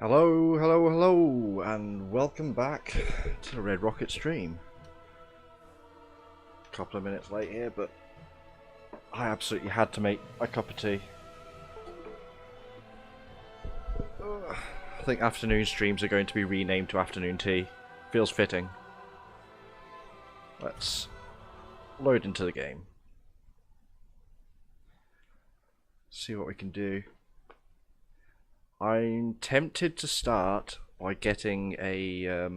Hello, hello, hello, and welcome back to the Red Rocket stream. A couple of minutes late here, but I absolutely had to make a cup of tea. I think afternoon streams are going to be renamed to afternoon tea. Feels fitting. Let's load into the game. See what we can do. I'm tempted to start by getting a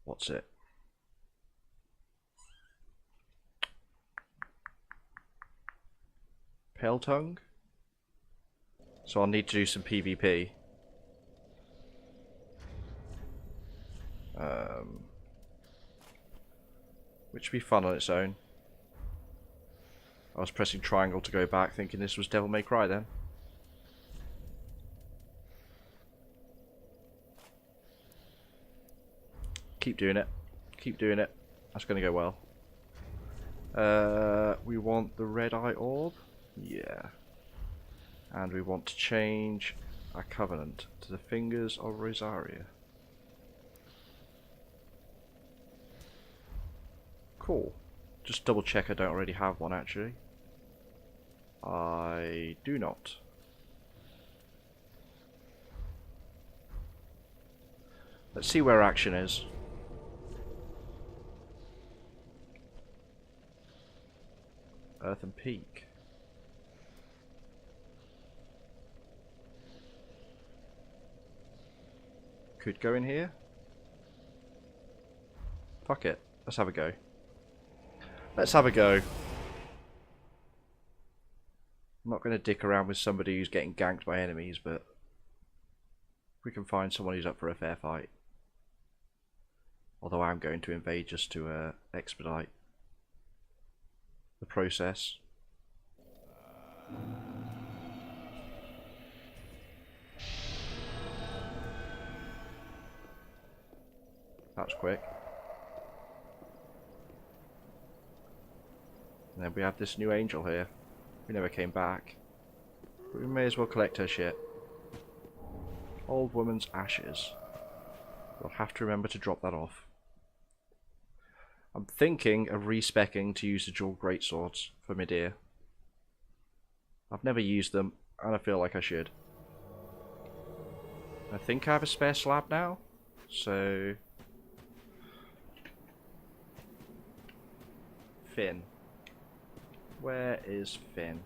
what's it? Pale tongue. So I'll need to do some PvP. Which would be fun on its own. I was pressing triangle to go back, thinking this was Devil May Cry then. Keep doing it. Keep doing it. That's going to go well. We want the red eye orb. Yeah. And we want to change our covenant to the fingers of Rosaria. Cool. Just double check I don't already have one actually. I do not. Let's see where action is. Earthen Peak. Could go in here. Fuck it. Let's have a go. Let's have a go. I'm not going to dick around with somebody who's getting ganked by enemies, but we can find someone who's up for a fair fight. Although I'm going to invade just to expedite the process. That's quick. And then we have this new angel here. We never came back. But we may as well collect her shit. Old woman's ashes. We'll have to remember to drop that off. I'm thinking of respecking to use the dual greatswords for mid-ear. I've never used them, and I feel like I should. I think I have a spare slab now, so... Finn. Where is Finn?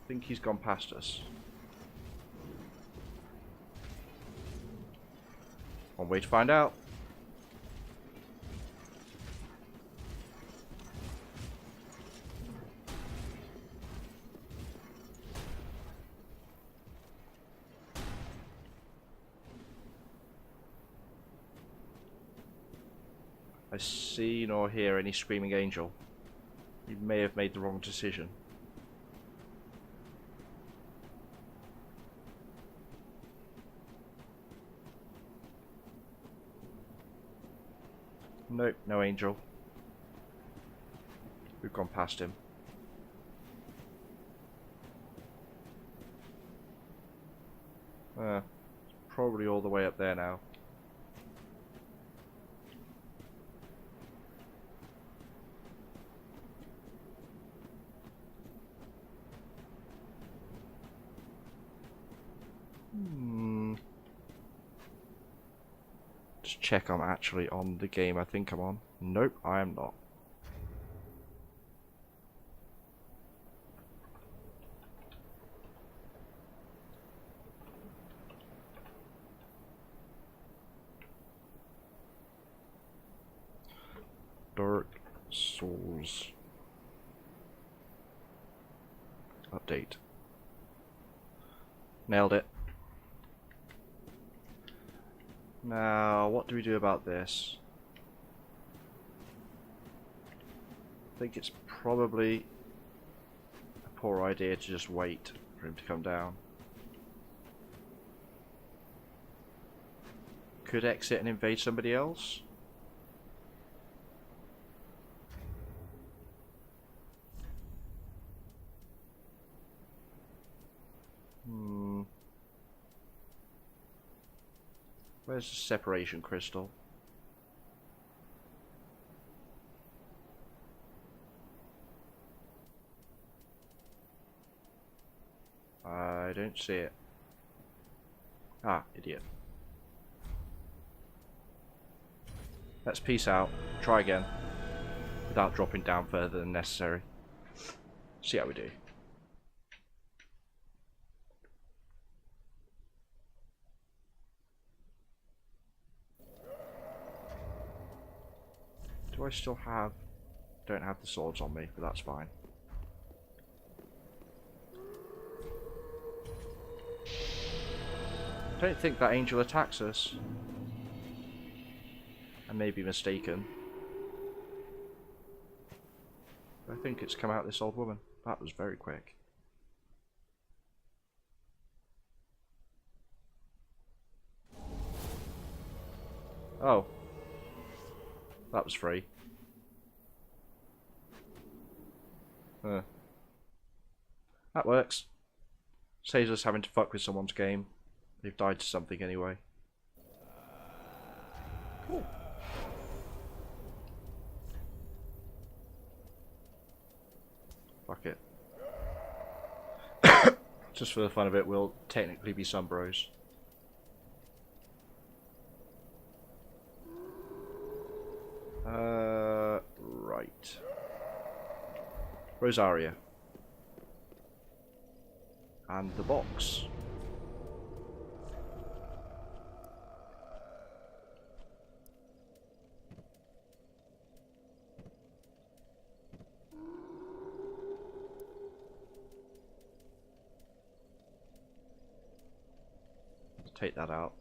I think he's gone past us. One way to find out. I see nor hear any screaming angel. You may have made the wrong decision. Nope, no angel. We've gone past him. Probably all the way up there now. Just check I'm actually on the game I think I'm on. Nope, I am not. Dark Souls update. Nailed it. Now, what do we do about this? I think it's probably a poor idea to just wait for him to come down. Could exit and invade somebody else. Where's the separation crystal? I don't see it. Ah, idiot. Let's peace out. Try again. Without dropping down further than necessary. See how we do. Do I still have... Don't have the swords on me, but that's fine. I don't think that angel attacks us. I may be mistaken. I think it's come out this old woman. That was very quick. Oh. That was free. That works. Saves us having to fuck with someone's game. They've died to something anyway. Cool. Fuck it. Just for the fun of it, we'll technically be some bros. Right. Rosaria. And the box. Let's take that out.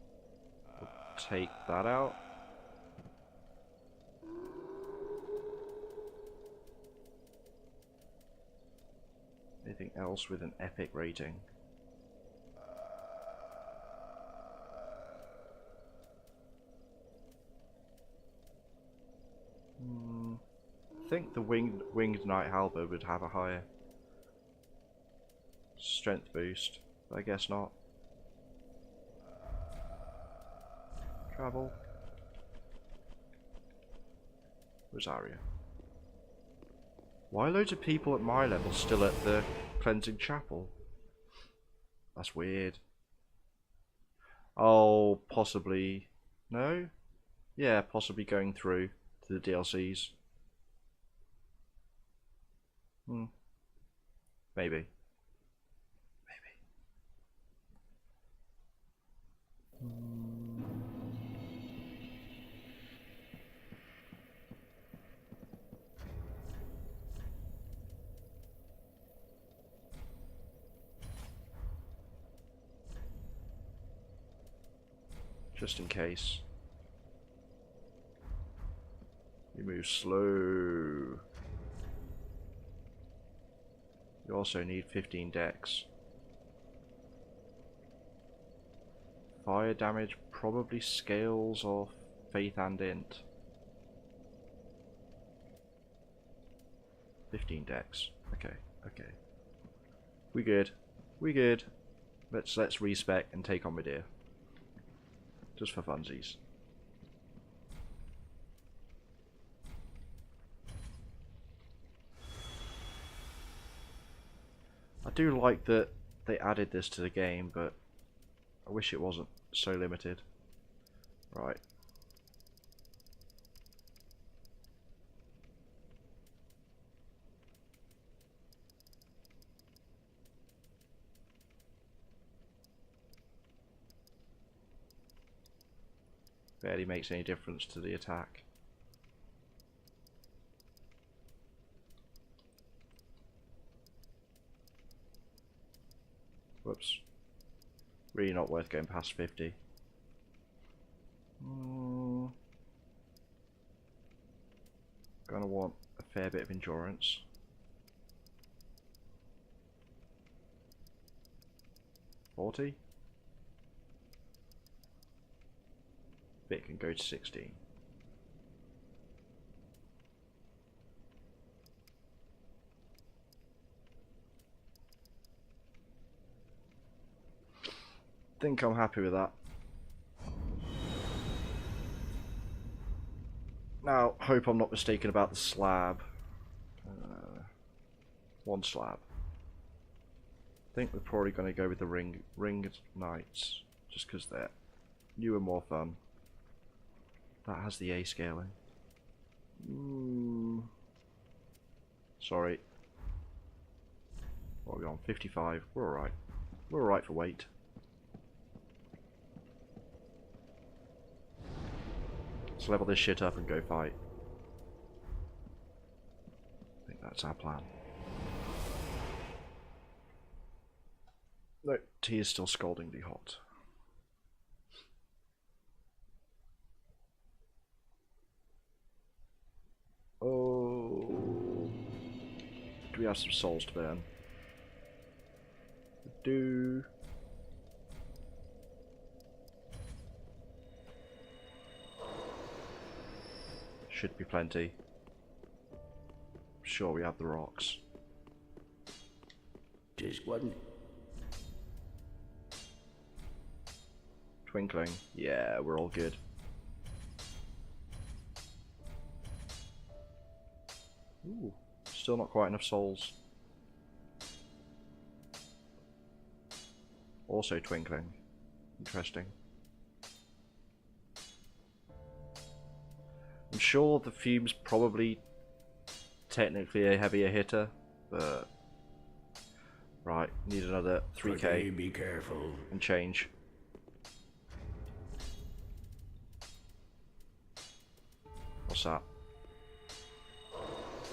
We'll take that out. Anything else with an epic rating? I think the winged knight halberd would have a higher strength boost, but I guess not. Travel. Rosaria. Why are loads of people at my level still at the cleansing chapel? That's weird. Oh, possibly. No? Yeah, possibly going through to the DLCs. Maybe. Just in case. You move slow. You also need 15 dex. Fire damage probably scales off faith and int. 15 dex. Okay, okay. We good. We good. Let's respec and take on Medea. Just for funsies. I do like that they added this to the game, but I wish it wasn't so limited. Right. Barely makes any difference to the attack. Whoops. Really not worth going past 50. Gonna want a fair bit of endurance. $40. Bit can go to 16. Think I'm happy with that. Now, hope I'm not mistaken about the slab. One slab. I think we're probably going to go with the ringed knights, just because they're new and more fun. That has the A scaling. Ooh. Sorry. What are we on? 55. We're alright. We're alright for weight. Let's level this shit up and go fight. That's our plan. No, tea is still scaldingly hot. Oh. Do we have some souls to burn? We do. Should be plenty. Sure, we have the rocks. Just one. Twinkling. Yeah, we're all good. Ooh, still not quite enough souls. Also twinkling. Interesting. I'm sure the fume's probably technically a heavier hitter, but right, need another 3k. Okay, be careful. And change. What's that?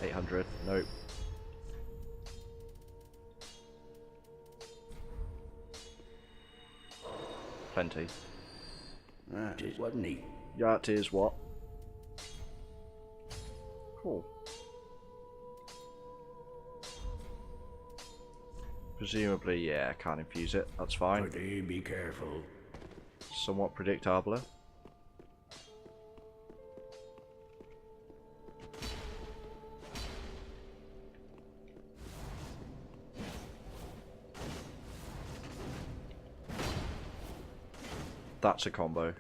800. Nope. Plenty. That is what neat. Yeah, it is what? Cool. Presumably, yeah, can't infuse it. That's fine. Okay, be careful. Somewhat predictable. That's a combo.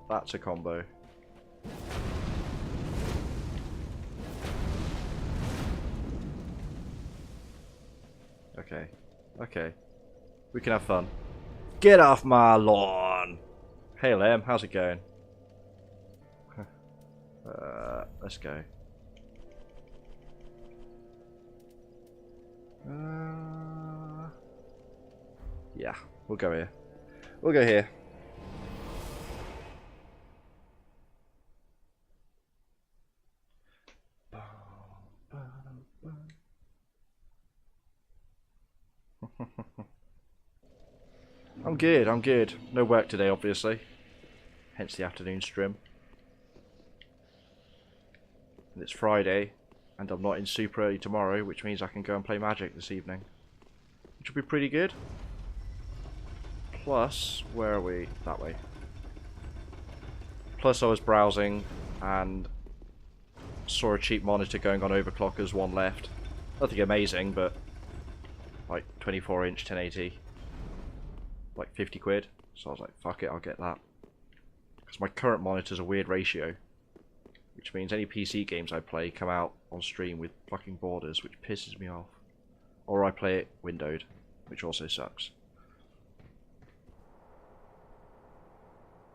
That's a combo. Okay. Okay. We can have fun. Get off my lawn! Hey Liam, how's it going? Let's go. Yeah, we'll go here. We'll go here. I'm good, I'm good. No work today, obviously. Hence the afternoon stream. And it's Friday, and I'm not in super early tomorrow, which means I can go and play Magic this evening. Which will be pretty good. Plus, where are we? That way. Plus I was browsing and saw a cheap monitor going on overclockers, one left. Nothing amazing, but like 24-inch 1080. Like 50 quid. So I was like, fuck it, I'll get that. Because my current monitor's a weird ratio. Which means any PC games I play come out on stream with fucking borders, which pisses me off. Or I play it windowed, which also sucks.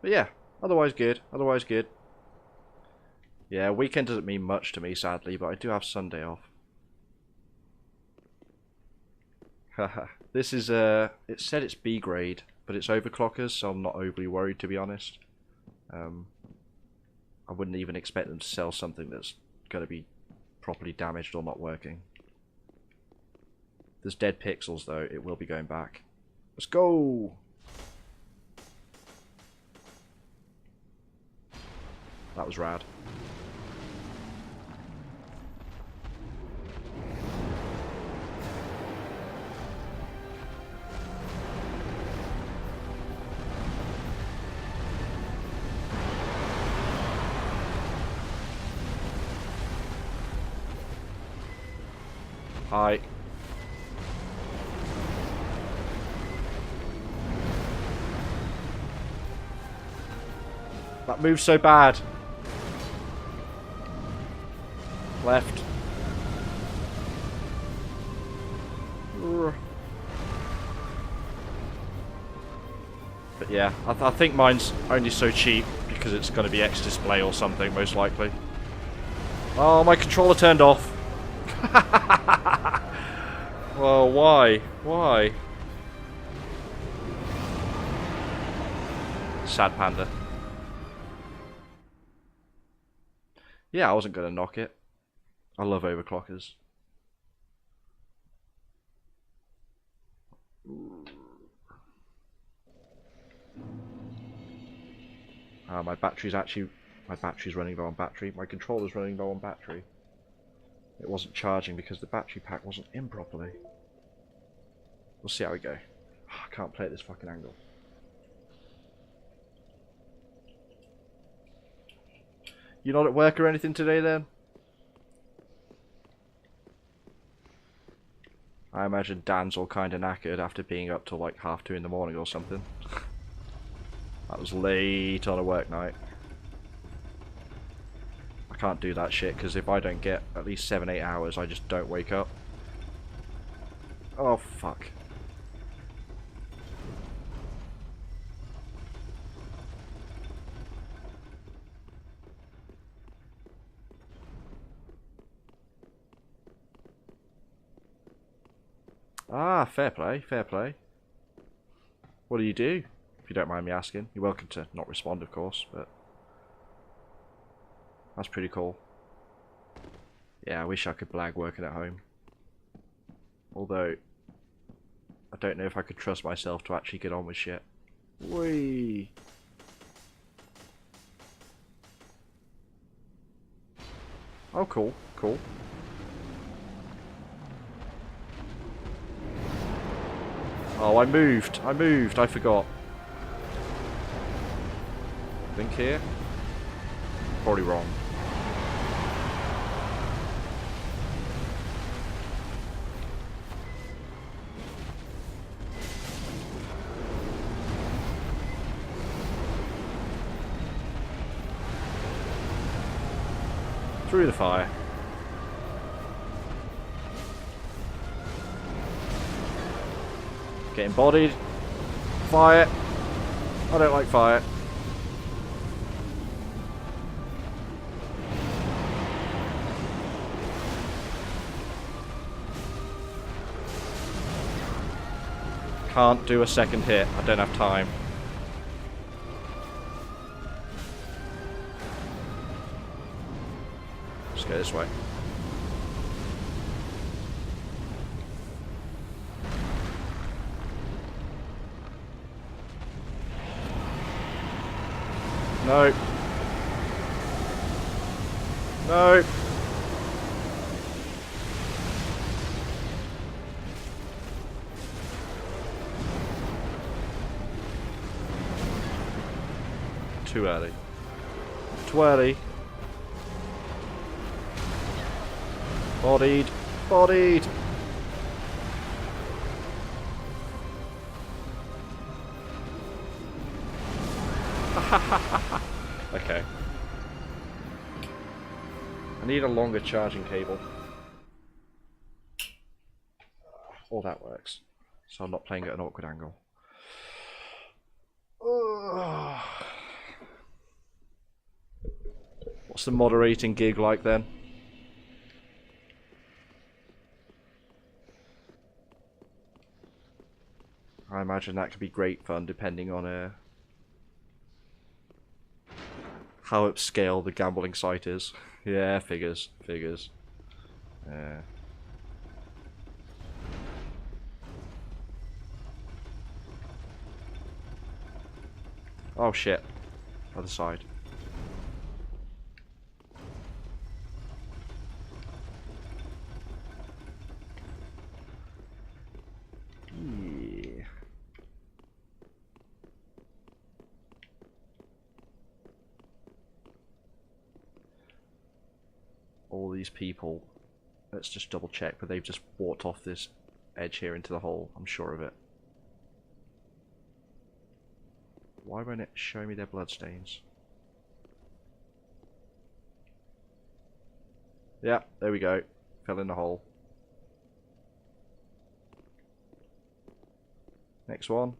But yeah, otherwise good, otherwise good. Yeah, weekend doesn't mean much to me, sadly, but I do have Sunday off. Haha. This is, it said it's B grade, but it's overclockers, so I'm not overly worried, to be honest. I wouldn't even expect them to sell something that's going to be properly damaged or not working. There's dead pixels, though. It will be going back. Let's go! That was rad. Hi. That move's so bad. Left. But yeah, I think mine's only so cheap because it's going to be X display or something, most likely. Oh, my controller turned off. Well, why? Why? Sad panda. Yeah, I wasn't going to knock it. I love overclockers. My battery's running low on battery. My controller's running low on battery. It wasn't charging because the battery pack wasn't in properly. We'll see how we go. I can't play at this fucking angle. You not at work or anything today then? I imagine Dan's all kind of knackered after being up till like 2:30 in the morning or something. That was late on a work night. I can't do that shit because if I don't get at least 7-8 hours, I just don't wake up. Oh fuck. Ah, fair play, fair play. What do you do? If you don't mind me asking. You're welcome to not respond, of course, but... That's pretty cool. Yeah, I wish I could blag working at home. Although, I don't know if I could trust myself to actually get on with shit. Whee! Oh, cool, cool. Oh, I moved, I forgot. Think here? Probably wrong. Through the fire. Getting bodied. Fire. I don't like fire. Can't do a second hit. I don't have time. Let's go this way. No. No. Too early. Too early. Bodied. Bodied. Okay. I need a longer charging cable. All that works. So I'm not playing at an awkward angle. What's the moderating gig like then? I imagine that could be great fun depending on how upscale the gambling site is. Yeah, figures. Yeah. Oh shit. Other side. Yeah. All these people. Let's just double check, but they've just walked off this edge here into the hole. I'm sure of it. Why won't it show me their bloodstains? Yeah, there we go. Fell in the hole. Next one.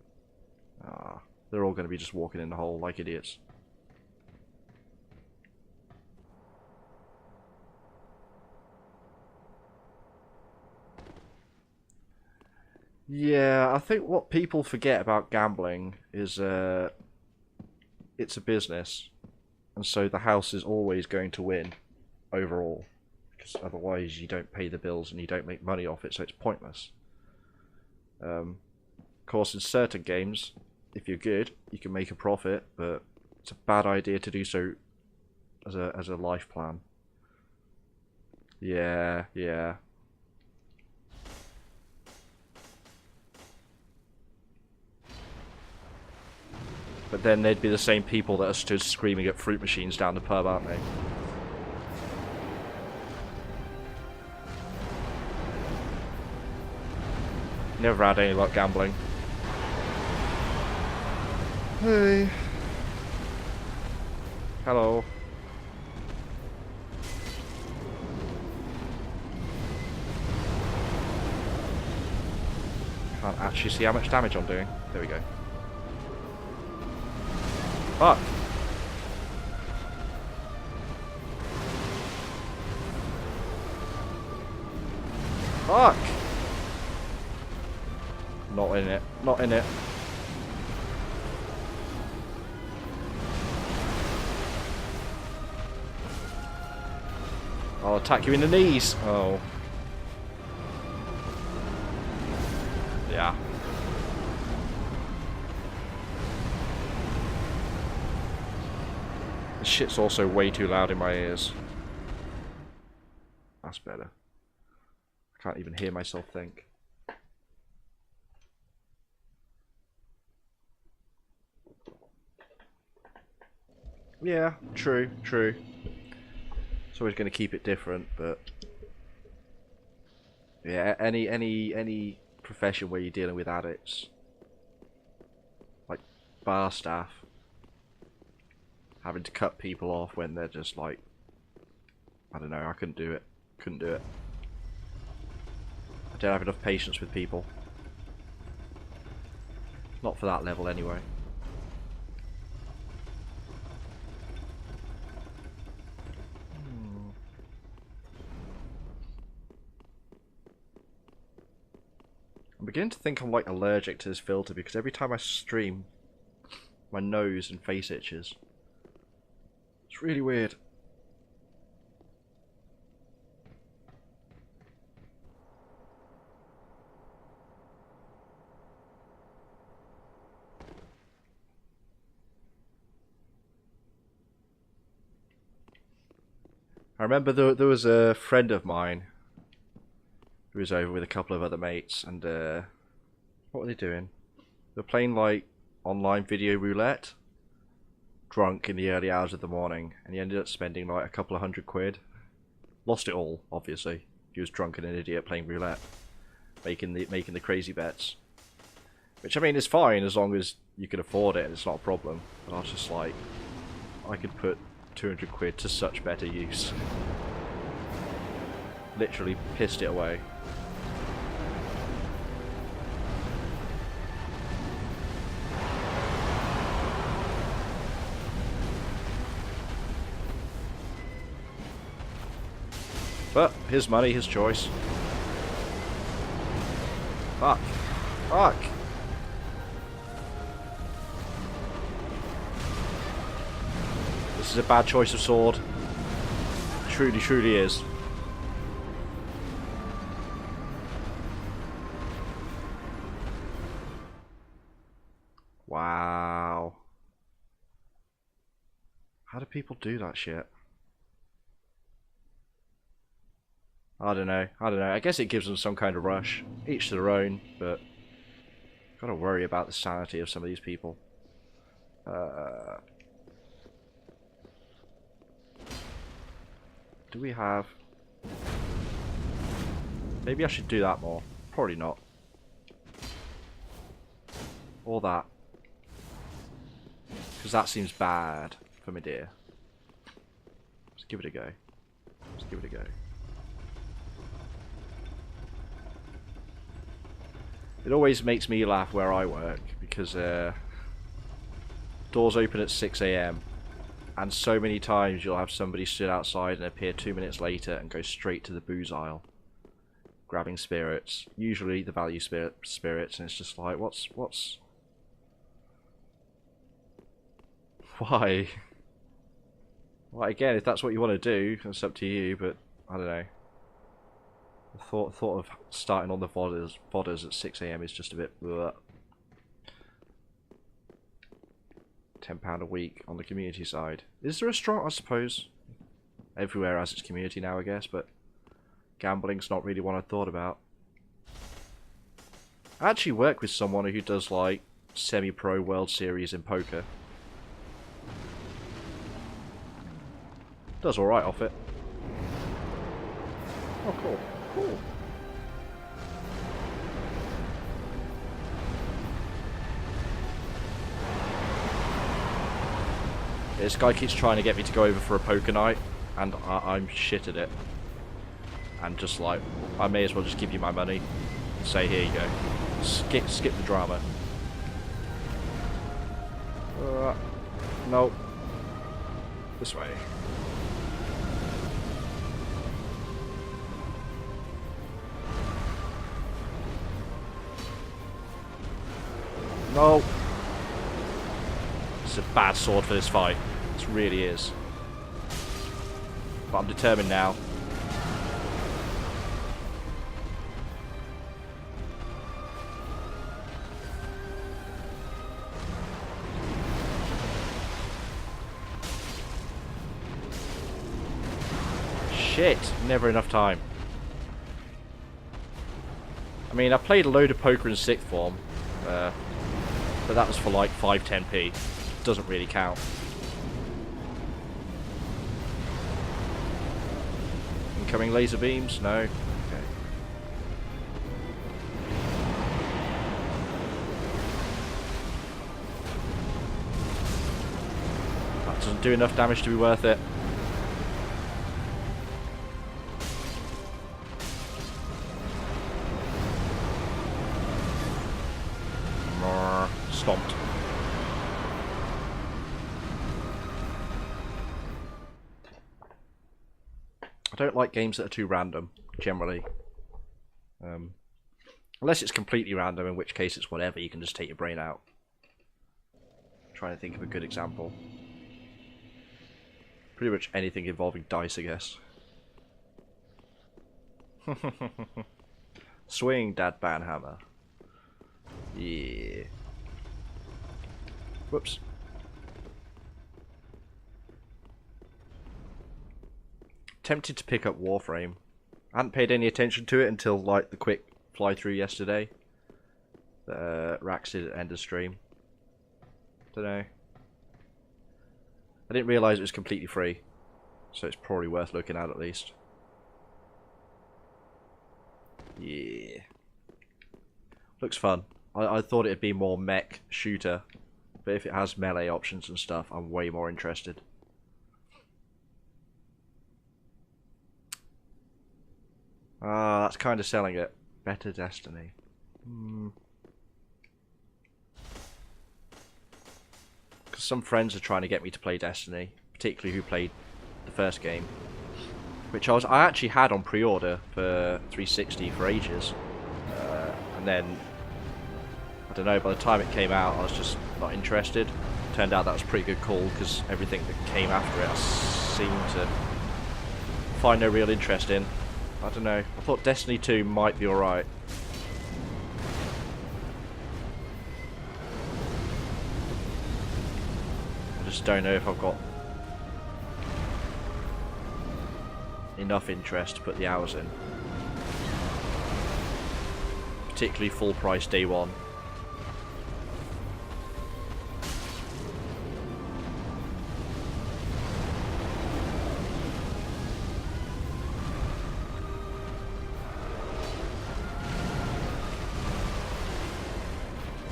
Ah, they're all going to be just walking in the hole like idiots. Yeah, I think what people forget about gambling is it's a business, and so the house is always going to win overall, because otherwise you don't pay the bills and you don't make money off it, so it's pointless. course, in certain games, if you're good, you can make a profit, but it's a bad idea to do so as a life plan. Yeah, yeah. But then they'd be the same people that are stood screaming at fruit machines down the pub, aren't they? Never had any luck gambling. Hey. Hello. Can't actually see how much damage I'm doing. There we go. Fuck. Fuck. Not in it. Not in it. I'll attack you in the knees. Oh. Yeah. This shit's also way too loud in my ears. That's better. I can't even hear myself think. Yeah, true, true. It's always going to keep it different, but yeah, any profession where you're dealing with addicts, like bar staff, having to cut people off when they're just like, I don't know, I couldn't do it. Couldn't do it. I don't have enough patience with people. Not for that level anyway. I'm beginning to think I'm like allergic to this filter because every time I stream, my nose and face itches. It's really weird. I remember there was a friend of mine who was over with a couple of other mates, and what were they doing? They were playing like online video roulette, drunk in the early hours of the morning, and he ended up spending like a couple of £100. Lost it all, obviously. He was drunk and an idiot playing roulette, making the crazy bets. Which I mean is fine as long as you can afford it and it's not a problem. But I was just like, I could put £200 to such better use. Literally pissed it away. But his money, his choice. Fuck. Fuck. This is a bad choice of sword. Truly, truly is. Wow. How do people do that shit? I don't know. I don't know. I guess it gives them some kind of rush. Each to their own, but gotta worry about the sanity of some of these people. Do we have... Maybe I should do that more. Probably not. Or that. Because that seems bad for me, dear. Let's give it a go. Let's give it a go. It always makes me laugh where I work because doors open at 6 AM and so many times you'll have somebody stood outside and appear 2 minutes later and go straight to the booze aisle grabbing spirits, usually the value spirits, and it's just like, what's why? Well, again, if that's what you want to do, it's up to you, but I don't know. The thought of starting on the voddas at 6 AM is just a bit bleh. £10 a week on the community side. Is there a strong... I suppose everywhere has its community now, I guess, but gambling's not really one I thought about. I actually work with someone who does, like, semi-pro World Series in poker. Does alright off it. Oh, cool. Cool. This guy keeps trying to get me to go over for a poker night, and I'm shit at it. And just like, I may as well just give you my money and say, here you go. Skip the drama. No. This way. No. This is a bad sword for this fight. This really is. But I'm determined now. Shit, never enough time. I mean, I played a load of poker in 6th form, but that was for like 5-10p. Doesn't really count. Incoming laser beams? No. Okay. That doesn't do enough damage to be worth it. Stomped. I don't like games that are too random, generally. Unless it's completely random, in which case it's whatever, you can just take your brain out. I'm trying to think of a good example. Pretty much anything involving dice, I guess. Swing, Dad Banhammer. Yeah. Whoops. Tempted to pick up Warframe. I hadn't paid any attention to it until like the quick fly through yesterday. Rax did at end of stream. Don't know. I didn't realise it was completely free, so it's probably worth looking at least. Yeah. Looks fun. I thought it'd be more mech shooter. But if it has melee options and stuff, I'm way more interested. Ah, that's kind of selling it. Better Destiny. Because some friends are trying to get me to play Destiny, particularly who played the first game, which I actually had on pre-order for 360 for ages, and then I don't know, by the time it came out I was just not interested. Turned out that was a pretty good call, because everything that came after it I seemed to find no real interest in. I don't know, I thought Destiny 2 might be alright. I just don't know if I've got enough interest to put the hours in. Particularly full price day one.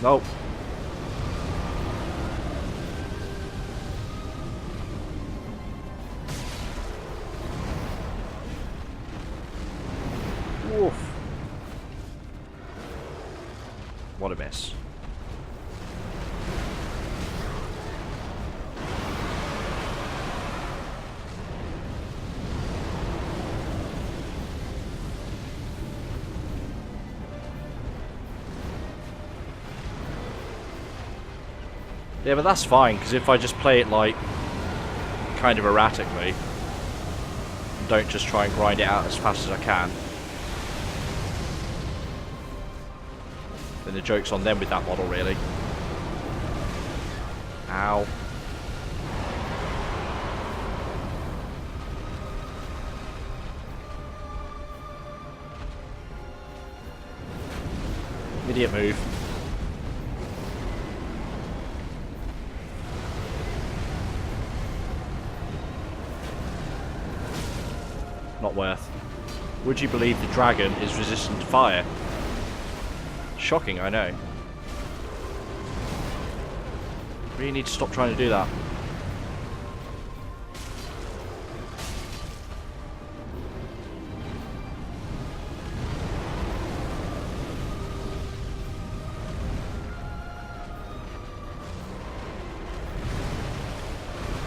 Nope. Woof. What a mess. Yeah, but that's fine, because if I just play it like kind of erratically, and don't just try and grind it out as fast as I can, then the joke's on them with that model, really. Ow. Idiot move. Not worth. Would you believe the dragon is resistant to fire? Shocking, I know. Really need to stop trying to do that.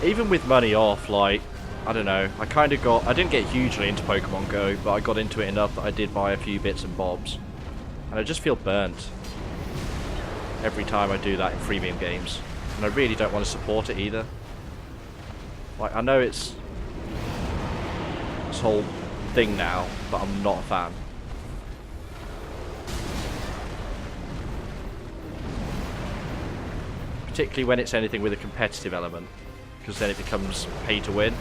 Even with money off, like, I don't know, I didn't get hugely into Pokemon Go, but I got into it enough that I did buy a few bits and bobs. And I just feel burnt every time I do that in freemium games. And I really don't want to support it either. Like, I know it's this whole thing now, but I'm not a fan. Particularly when it's anything with a competitive element, because then it becomes pay to win.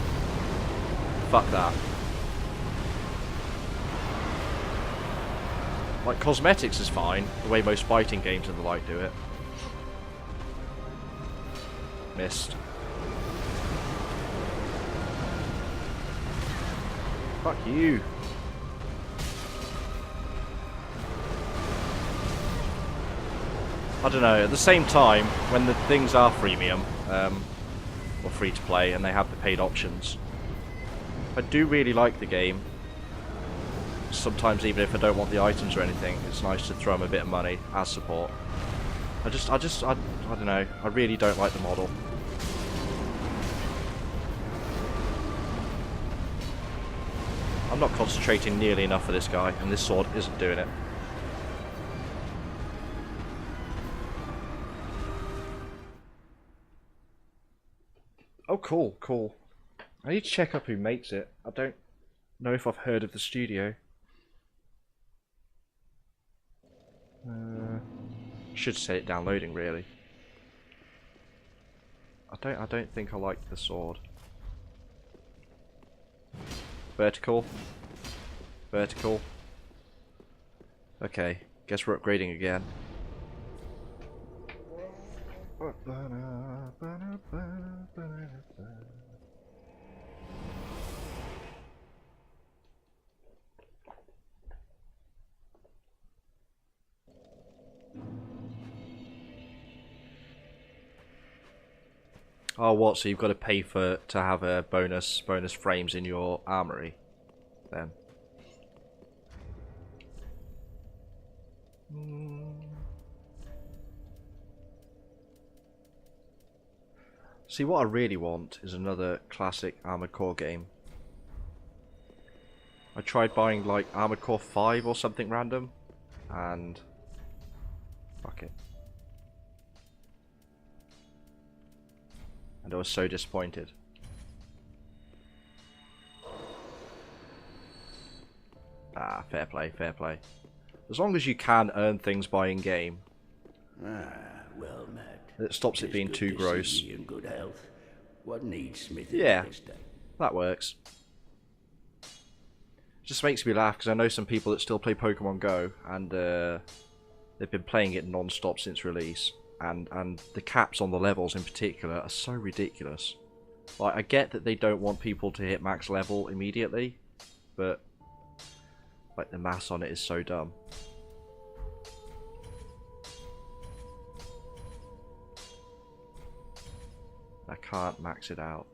Fuck that. Like, cosmetics is fine, the way most fighting games and the like do it. Missed. Fuck you. I don't know, at the same time, when the things are freemium, or free to play, and they have the paid options, I do really like the game. Sometimes even if I don't want the items or anything, it's nice to throw them a bit of money as support. I don't know, I really don't like the model. I'm not concentrating nearly enough for this guy, and this sword isn't doing it. Oh, cool, cool. I need to check up who makes it. I don't know if I've heard of the studio. Should set it downloading, really. I don't think I like the sword. Vertical. Vertical. Okay, guess we're upgrading again. Oh, what? So you've got to pay to have a bonus frames in your armory, then. See, what I really want is another classic Armored Core game. I tried buying like Armored Core 5 or something random, and fuck it. And I was so disappointed. Ah, fair play, fair play. As long as you can earn things by in-game, Well met. it stops it being too gross. In good health. What needs smithing Yeah, this day? that works. Just makes me laugh because I know some people that still play Pokemon Go, and they've been playing it non-stop since release. And the caps on the levels in particular are so ridiculous. Like, I get that they don't want people to hit max level immediately, but like the maths on it is so dumb. I can't max it out.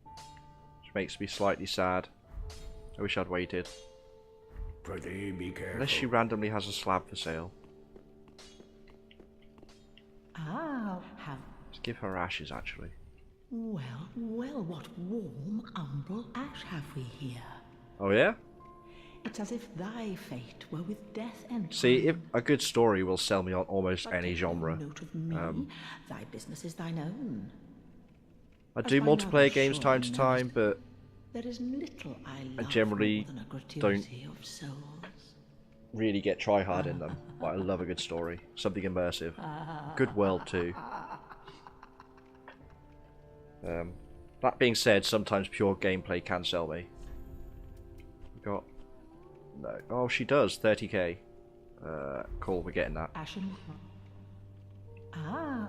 Which makes me slightly sad. I wish I'd waited. Pretty be careful. Unless she randomly has a slab for sale. Let's give her ashes, actually. Well, what warm umbral ash have we here? Oh yeah? It's as if thy fate were with death and See, if a good story will sell me on almost but any take no genre. note of me. Thy business is thine own. I As do my multiplayer mother games time to surely time, knowest, but there is little I love generally more than a don't gratuity of souls. really get try hard in them, but I love a good story. Something immersive. Good world too. That being said, sometimes pure gameplay can sell me. Got... No. Oh, she does. 30k. Cool, we're getting that. Ashen. How?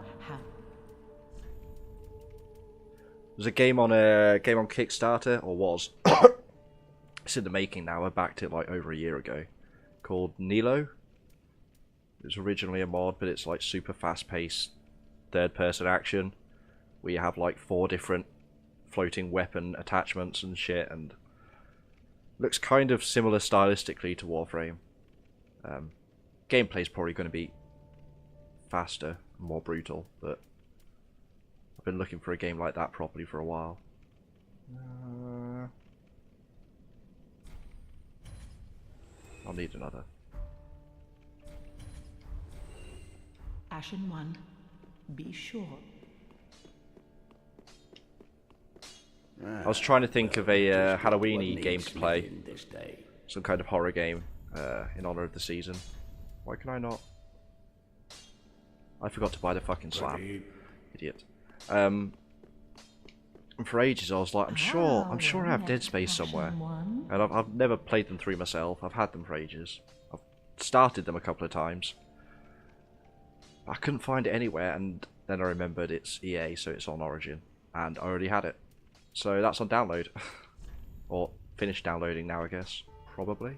There's a game on Kickstarter, or was. It's in the making now. I backed it like over a year ago. Called Nilo. It was originally a mod, but it's like super fast-paced third-person action. Where you have like 4 different floating weapon attachments and shit, and looks kind of similar stylistically to Warframe. Gameplay's probably going to be faster, more brutal, but I've been looking for a game like that properly for a while. I'll need another. Ashen one, be sure. I was trying to think of a Halloween-y What game needs to play. smithing this day? Some kind of horror game in honor of the season. Why can I not? I forgot to buy the fucking slab. Pretty. Idiot. And for ages I was like, I'm sure I have Dead Space somewhere. And I've never played them through myself. I've had them for ages. I've started them a couple of times. I couldn't find it anywhere, and then I remembered it's EA, so it's on Origin. And I already had it. So that's on download. Or finished downloading now, I guess. Probably.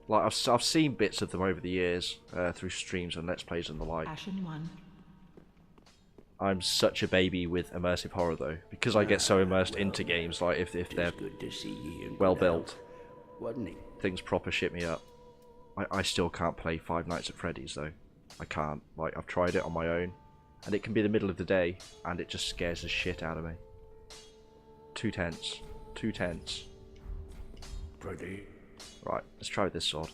Like, I've seen bits of them over the years, through streams and Let's Plays and the like. Ashen one. I'm such a baby with immersive horror, though. Because I get so immersed into games, like, if they're Good to see ye in well good built, health. Wasn't it? things proper shit me up. I still can't play Five Nights at Freddy's, though. I can't. Like, I've tried it on my own, and it can be the middle of the day, and it just scares the shit out of me. Too tense. Too tense. Pretty. Right, let's try with this sword.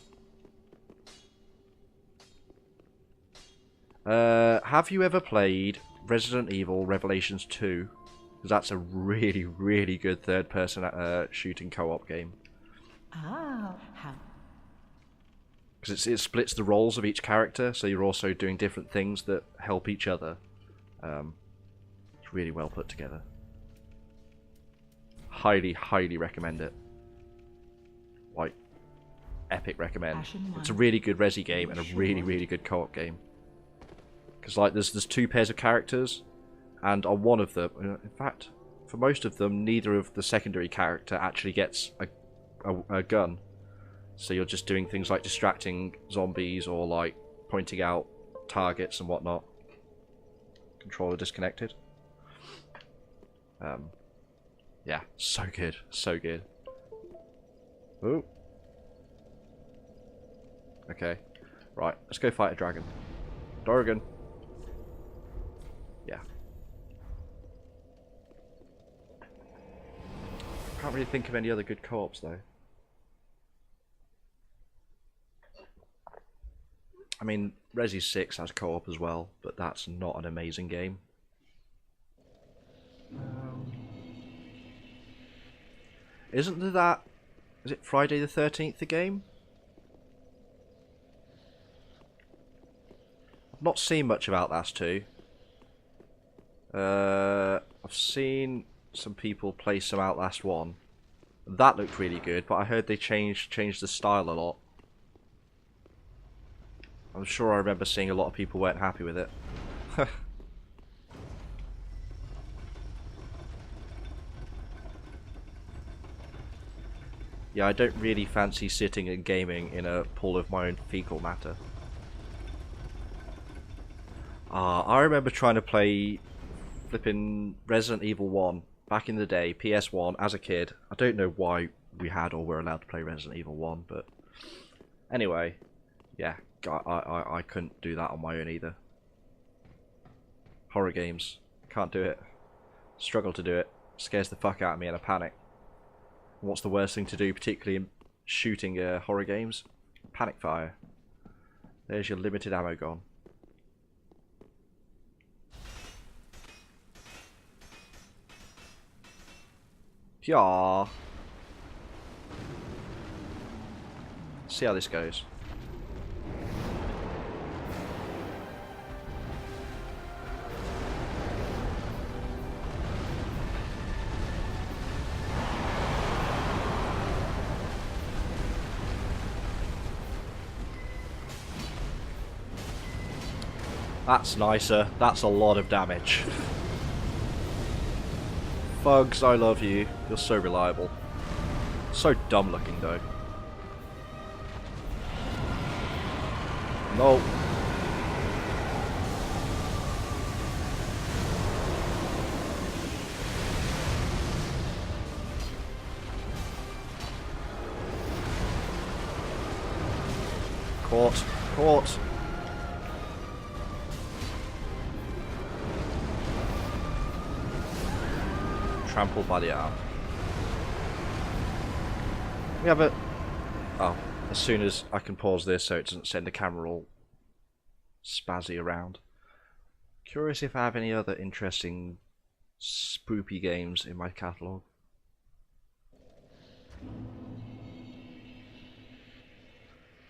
Have you ever played Resident Evil Revelations 2? Because that's a really, really good third-person shooting co-op game. How? Because it splits the roles of each character, so you're also doing different things that help each other. It's really well put together. Highly, highly recommend it. Like, epic recommend. It's a really good Resi game and a really, really good co-op game. Because like, there's 2 pairs of characters, and on one of them, in fact, for most of them, neither of the secondary character actually gets a gun. So you're just doing things like distracting zombies or like pointing out targets and whatnot. Controller disconnected. Yeah, so good, so good. Ooh. Okay, right, let's go fight a dragon. Dorgan. Yeah. Can't really think of any other good co-ops though. I mean, Resi 6 has co-op as well, but that's not an amazing game. Isn't there that... Is it Friday the 13th the game? I've not seen much of Outlast 2. I've seen some people play some Outlast 1. That looked really good, but I heard they changed the style a lot. I'm sure I remember seeing a lot of people weren't happy with it. Yeah, I don't really fancy sitting and gaming in a pool of my own fecal matter. I remember trying to play flipping Resident Evil 1 back in the day, PS1, as a kid. I don't know why we had or were allowed to play Resident Evil 1, but anyway, yeah, I couldn't do that on my own either. Horror games, can't do it. Struggle to do it. Scares the fuck out of me and I panic. And what's the worst thing to do, particularly in shooting horror games? Panic fire. There's your limited ammo gone. Yeah. See how this goes. That's nicer. That's a lot of damage. Bugs, I love you. You're so reliable. So dumb looking though. No. Caught. Caught. Trampled by the arm. We have a... Oh, as soon as I can pause this so it doesn't send the camera all spazzy around. Curious if I have any other interesting spoopy games in my catalogue.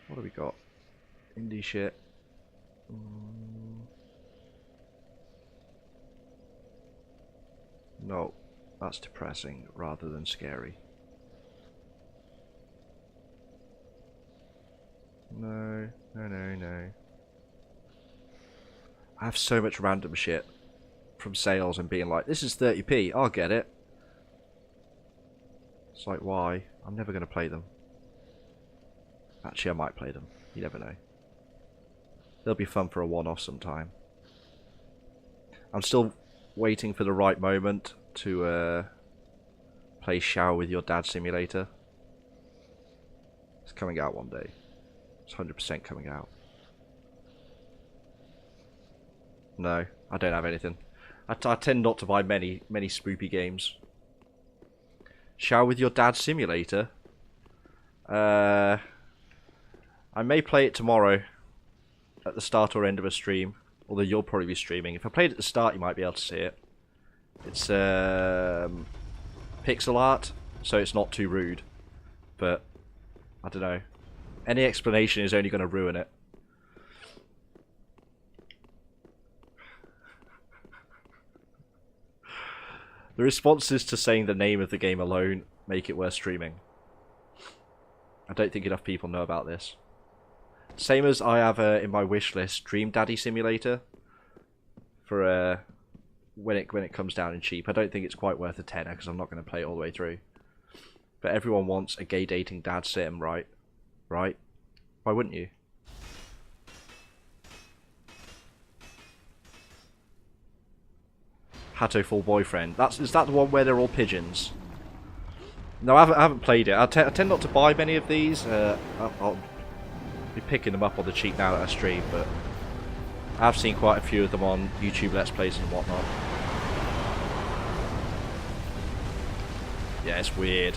What have we got? Indie shit. No. That's depressing rather than scary. No, no, no, no. I have so much random shit from sales and being like, this is 30p, I'll get it. It's like, why? I'm never going to play them. Actually, I might play them. You never know. They'll be fun for a one-off sometime. I'm still waiting for the right moment to play Shower with Your Dad Simulator. It's coming out one day. It's 100% coming out. No, I don't have anything. I tend not to buy many spoopy games. Shower with Your Dad Simulator? I may play it tomorrow at the start or end of a stream. Although you'll probably be streaming. If I played at the start, you might be able to see it. It's pixel art, so it's not too rude. But, I don't know. Any explanation is only going to ruin it. The responses to saying the name of the game alone make it worth streaming. I don't think enough people know about this. Same as I have in my wish list, Dream Daddy Simulator. For when it comes down in cheap. I don't think it's quite worth a tenner because I'm not going to play it all the way through. But everyone wants a gay dating dad sim, right? Right? Why wouldn't you? Hatto Boyfriend. Is that the one where they're all pigeons? No, I haven't played it. I tend not to buy many of these. I'll be picking them up on the cheap now that I stream, but I've seen quite a few of them on YouTube Let's Plays and whatnot. Yeah, it's weird.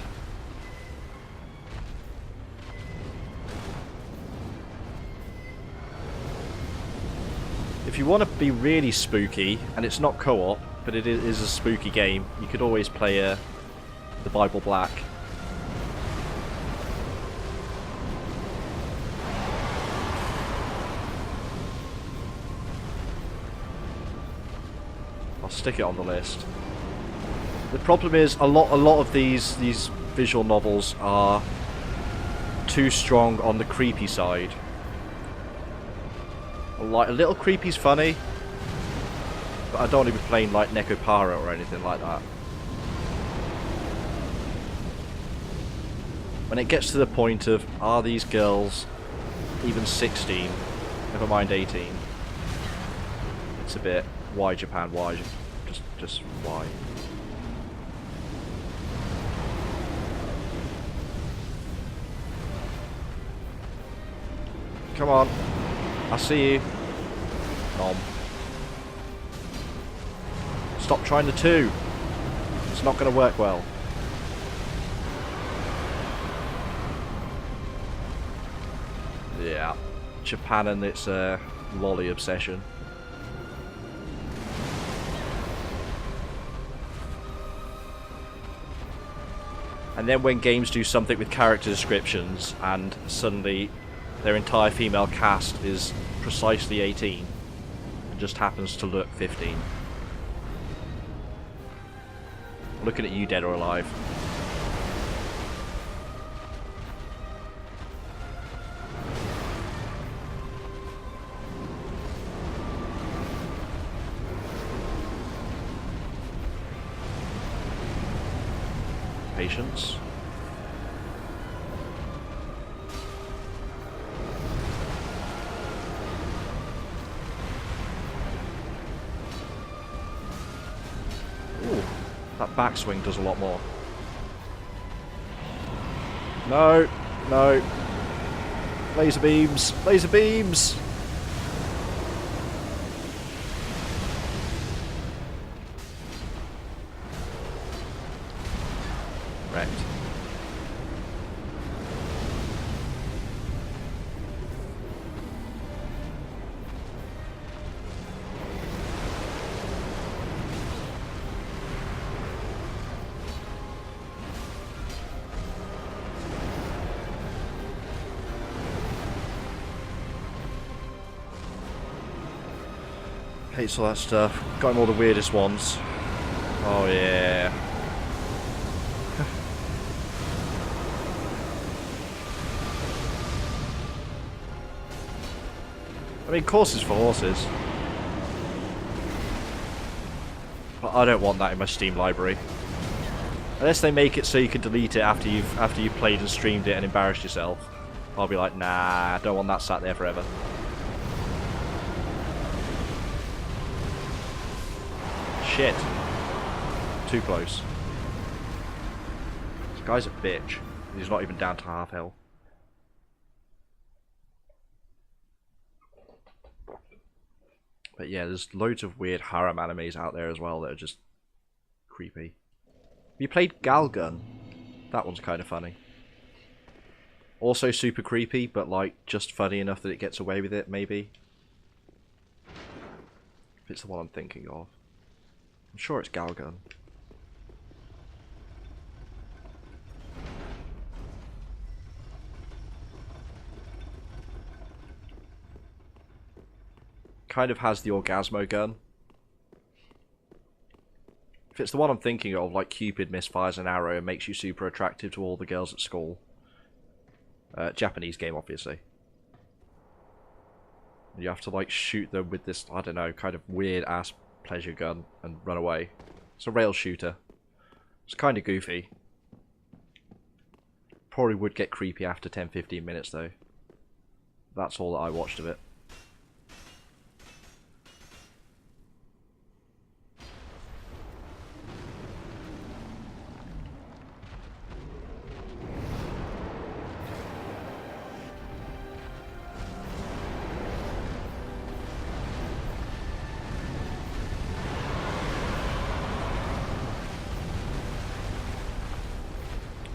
If you want to be really spooky, and it's not co-op, but it is a spooky game, you could always play the Bible Black. I'll stick it on the list. The problem is a lot of these visual novels are too strong on the creepy side. Like, a little creepy's funny, but I don't want to be playing like Nekopara or anything like that. When it gets to the point of, are these girls even 16, never mind 18, it's a bit, why Japan, why? Just why? Come on. I see you. Nom. Stop trying the two. It's not going to work well. Yeah. Japan and its lolly obsession. And then when games do something with character descriptions and suddenly their entire female cast is precisely 18 and just happens to look 15. Looking at you, dead or alive. Patience. Ooh, that backswing does a lot more. No, no. Laser beams, laser beams. Wrecked. Hates all that stuff. Got him all the weirdest ones. Oh yeah. I mean, courses for horses. But I don't want that in my Steam library. Unless they make it so you can delete it after you've played and streamed it and embarrassed yourself. I'll be like, nah, I don't want that sat there forever. Shit. Too close. This guy's a bitch. He's not even down to half health. But yeah, there's loads of weird harem animes out there as well that are just creepy. Have you played Galgun? That one's kind of funny. Also super creepy, but like just funny enough that it gets away with it, maybe. If it's the one I'm thinking of. I'm sure it's Galgun. Kind of has the Orgasmo gun. If it's the one I'm thinking of, like Cupid misfires an arrow and makes you super attractive to all the girls at school. Japanese game, obviously. You have to like shoot them with this, I don't know, kind of weird ass pleasure gun and run away. It's a rail shooter. It's kind of goofy. Probably would get creepy after 10-15 minutes though. That's all that I watched of it.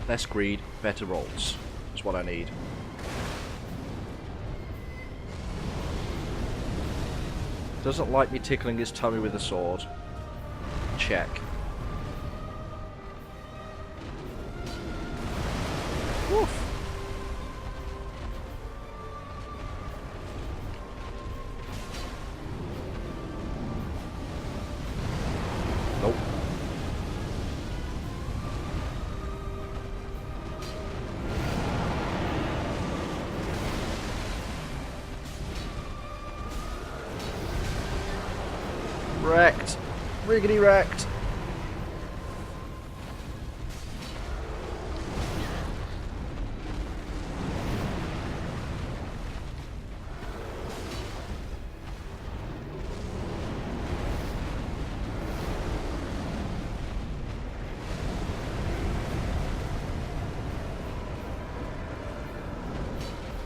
Less greed, better rolls is what I need. Doesn't like me tickling his tummy with a sword. Check. Woof. Nope. Wrecked. Riggedy wrecked.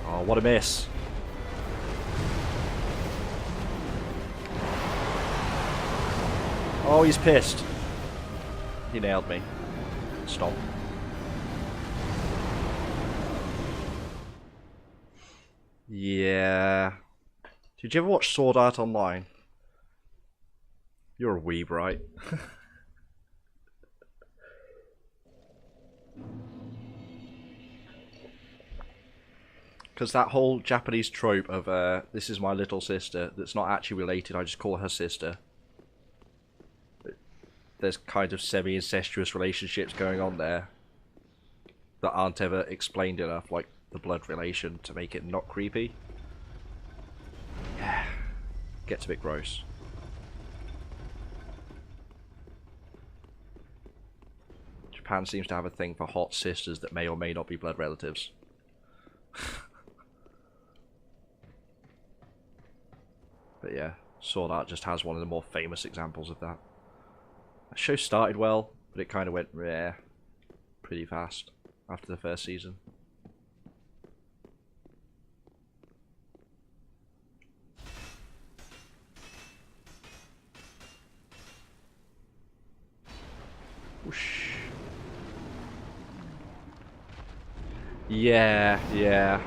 Oh, what a miss. Oh, he's pissed. He nailed me. Stop. Yeah. Did you ever watch Sword Art Online? You're a weeb, right? Because that whole Japanese trope of this is my little sister that's not actually related, I just call her sister. There's kind of semi-incestuous relationships going on there that aren't ever explained enough, like the blood relation, to make it not creepy. Yeah, gets a bit gross. Japan seems to have a thing for hot sisters that may or may not be blood relatives. But yeah, Sword Art just has one of the more famous examples of that. The show started well, but it kind of went pretty fast after the first season. Whoosh. Yeah, yeah.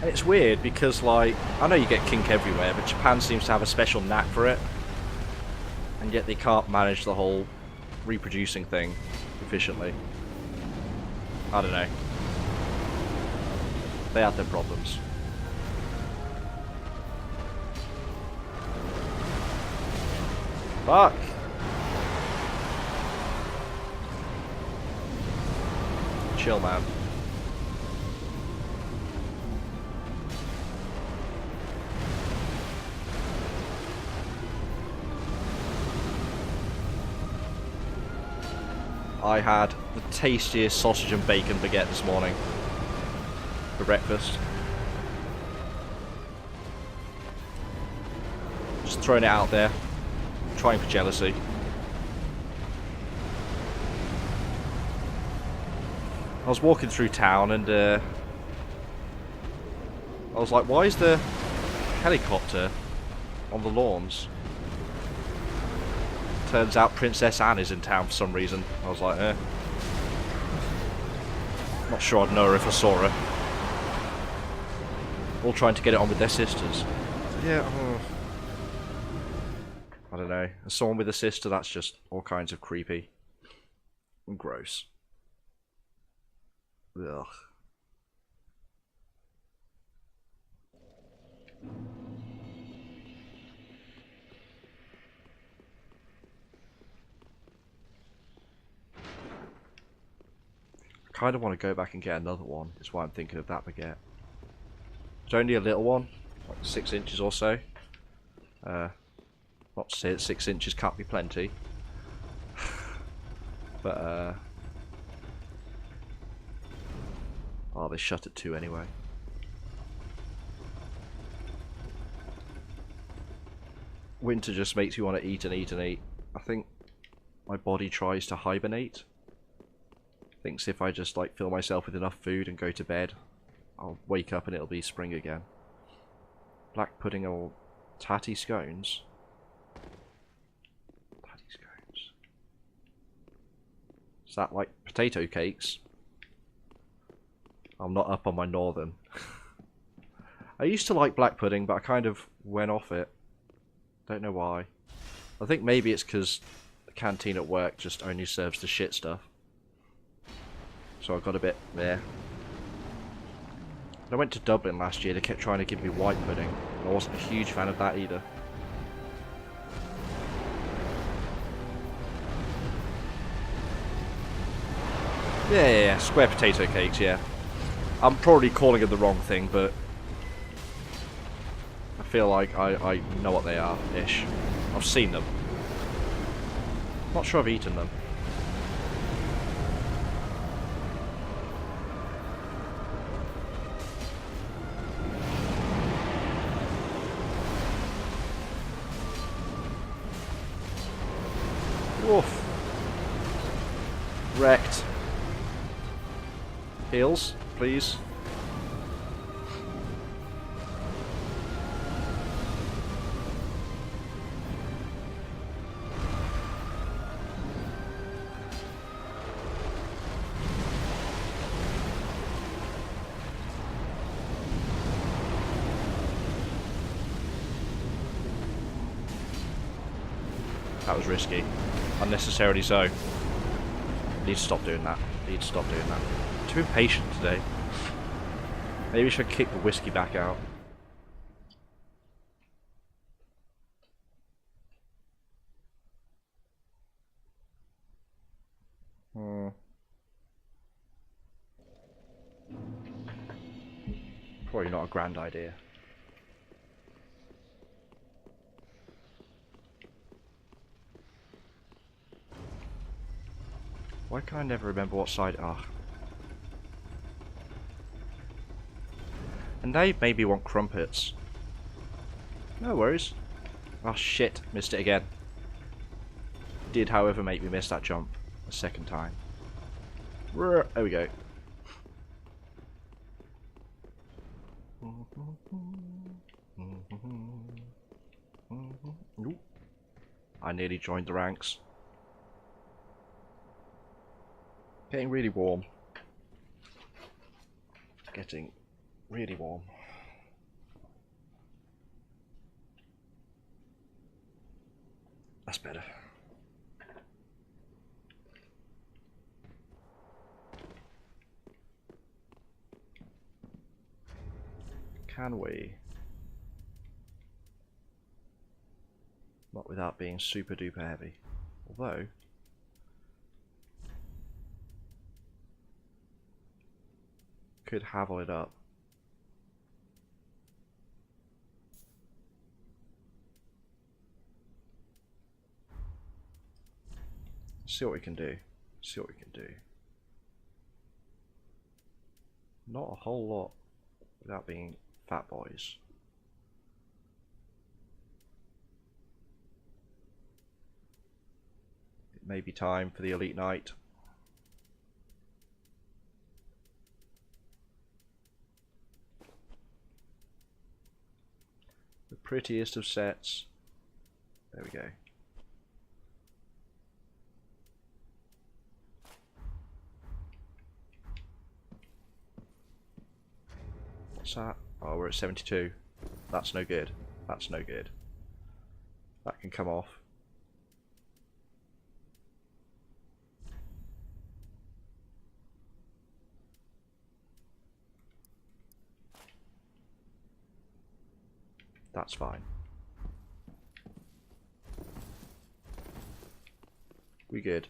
And it's weird because, like, I know you get kink everywhere, but Japan seems to have a special knack for it. And yet they can't manage the whole reproducing thing efficiently. I don't know. They have their problems. Fuck! Chill, man. I had the tastiest sausage and bacon baguette this morning for breakfast. Just throwing it out there, trying for jealousy. I was walking through town and I was like, why is the helicopter on the lawns? Turns out Princess Anne is in town for some reason. I was like, not sure I'd know her if I saw her. All trying to get it on with their sisters. So, yeah, I don't know. As someone with a sister, that's just all kinds of creepy and gross. Ugh. I kind of want to go back and get another one. That's why I'm thinking of that baguette. It's only a little one, like 6 inches or so. Not to say that 6 inches can't be plenty. But oh, they shut at 2 anyway. Winter just makes you want to eat and eat and eat. I think my body tries to hibernate. Thinks if I just like fill myself with enough food and go to bed, I'll wake up and it'll be spring again. Black pudding or tatty scones. Tatty scones. Is that like potato cakes? I'm not up on my northern. I used to like black pudding, but I kind of went off it. Don't know why. I think maybe it's because the canteen at work just only serves the shit stuff. So I got a bit there. When I went to Dublin last year, they kept trying to give me white pudding, and I wasn't a huge fan of that either. Yeah, square potato cakes, yeah. I'm probably calling it the wrong thing, but I feel like I know what they are, ish. I've seen them. Not sure I've eaten them. Woof. Wrecked. Heals, please. That was risky. Unnecessarily so. Need to stop doing that. Need to stop doing that. Too impatient today. Maybe I should kick the whiskey back out. Probably not a grand idea. Why can I never remember what side? Ah. And they maybe want crumpets. No worries. Oh shit, missed it again. Did, however, make me miss that jump a second time. There we go. Ooh. I nearly joined the ranks. Getting really warm. Getting really warm. That's better. Can we? Not without being super duper heavy. Although could havel it up. See what we can do. See what we can do. Not a whole lot without being fat boys. It may be time for the elite night. The prettiest of sets. There we go. What's that? Oh, we're at 72. That's no good. That's no good. That can come off. That's fine. We good.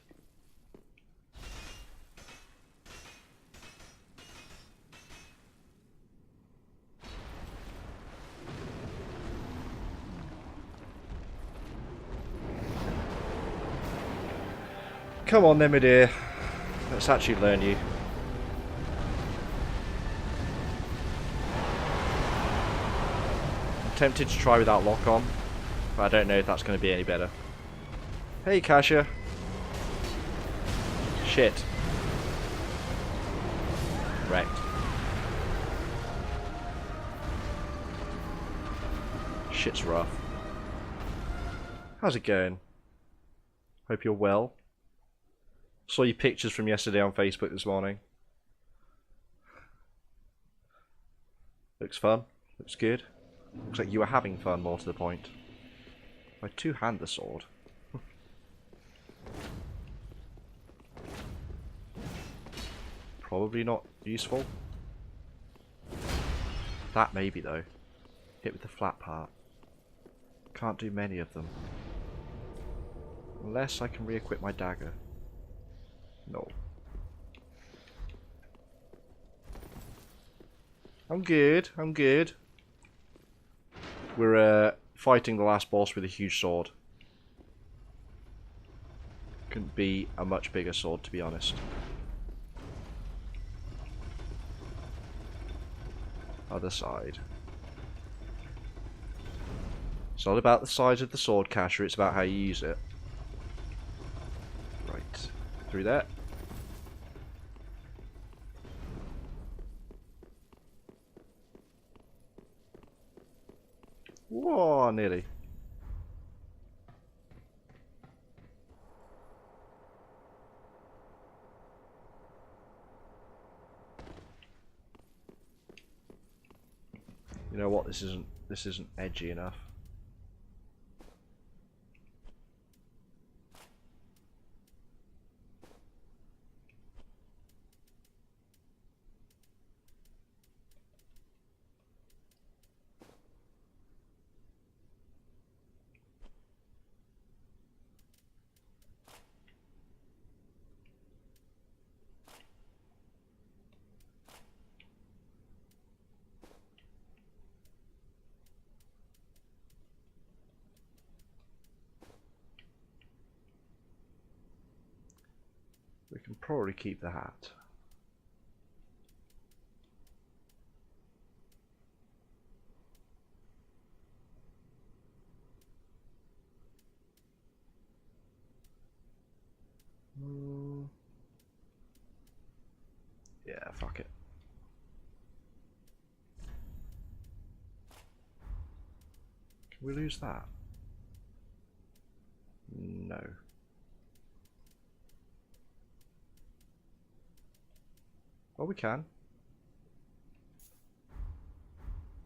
Come on then, my dear. Let's actually learn you. I'm tempted to try without lock on, but I don't know if that's going to be any better. Hey, Kasia. Shit. Wrecked. Shit's rough. How's it going? Hope you're well. Saw your pictures from yesterday on Facebook this morning. Looks fun. Looks good. Looks like you were having fun, more to the point. I two-hand the sword. Probably not useful. That maybe though. Hit with the flat part. Can't do many of them. Unless I can re-equip my dagger. No. I'm good. I'm good. We're fighting the last boss with a huge sword. Couldn't be a much bigger sword, to be honest. Other side. It's not about the size of the sword, Kasher, it's about how you use it. Right. Through there. Whoa, nearly. You know what? This isn't edgy enough. We can probably keep the hat. Yeah, fuck it. Can we lose that? No. Oh, we can.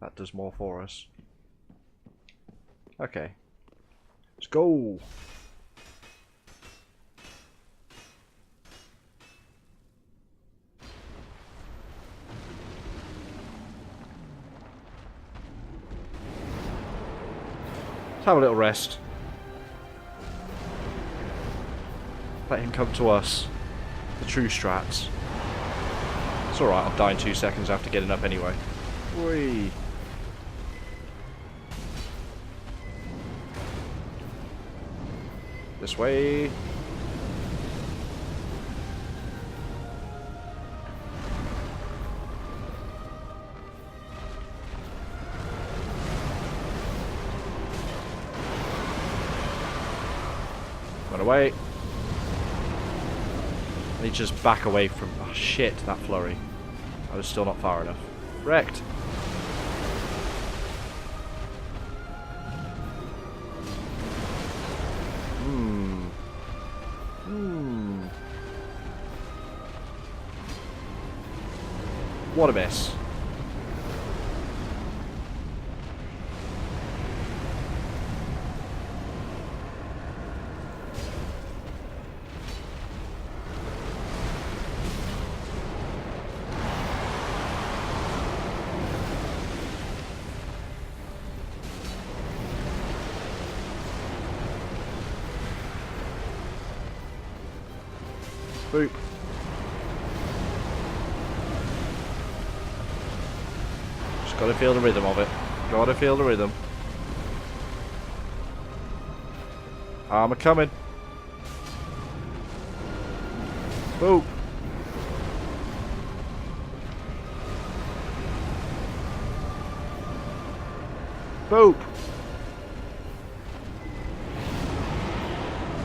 That does more for us. Okay. Let's go! Let's have a little rest. Let him come to us. The true strats. It's alright, I'll die in 2 seconds after getting up anyway. Whee! This way. Run away. I need to just back away from... Oh shit, that flurry. I was still not far enough. Wrecked. What a mess. Boop. Just gotta feel the rhythm of it. Gotta feel the rhythm. Armor coming. Boop. Boop.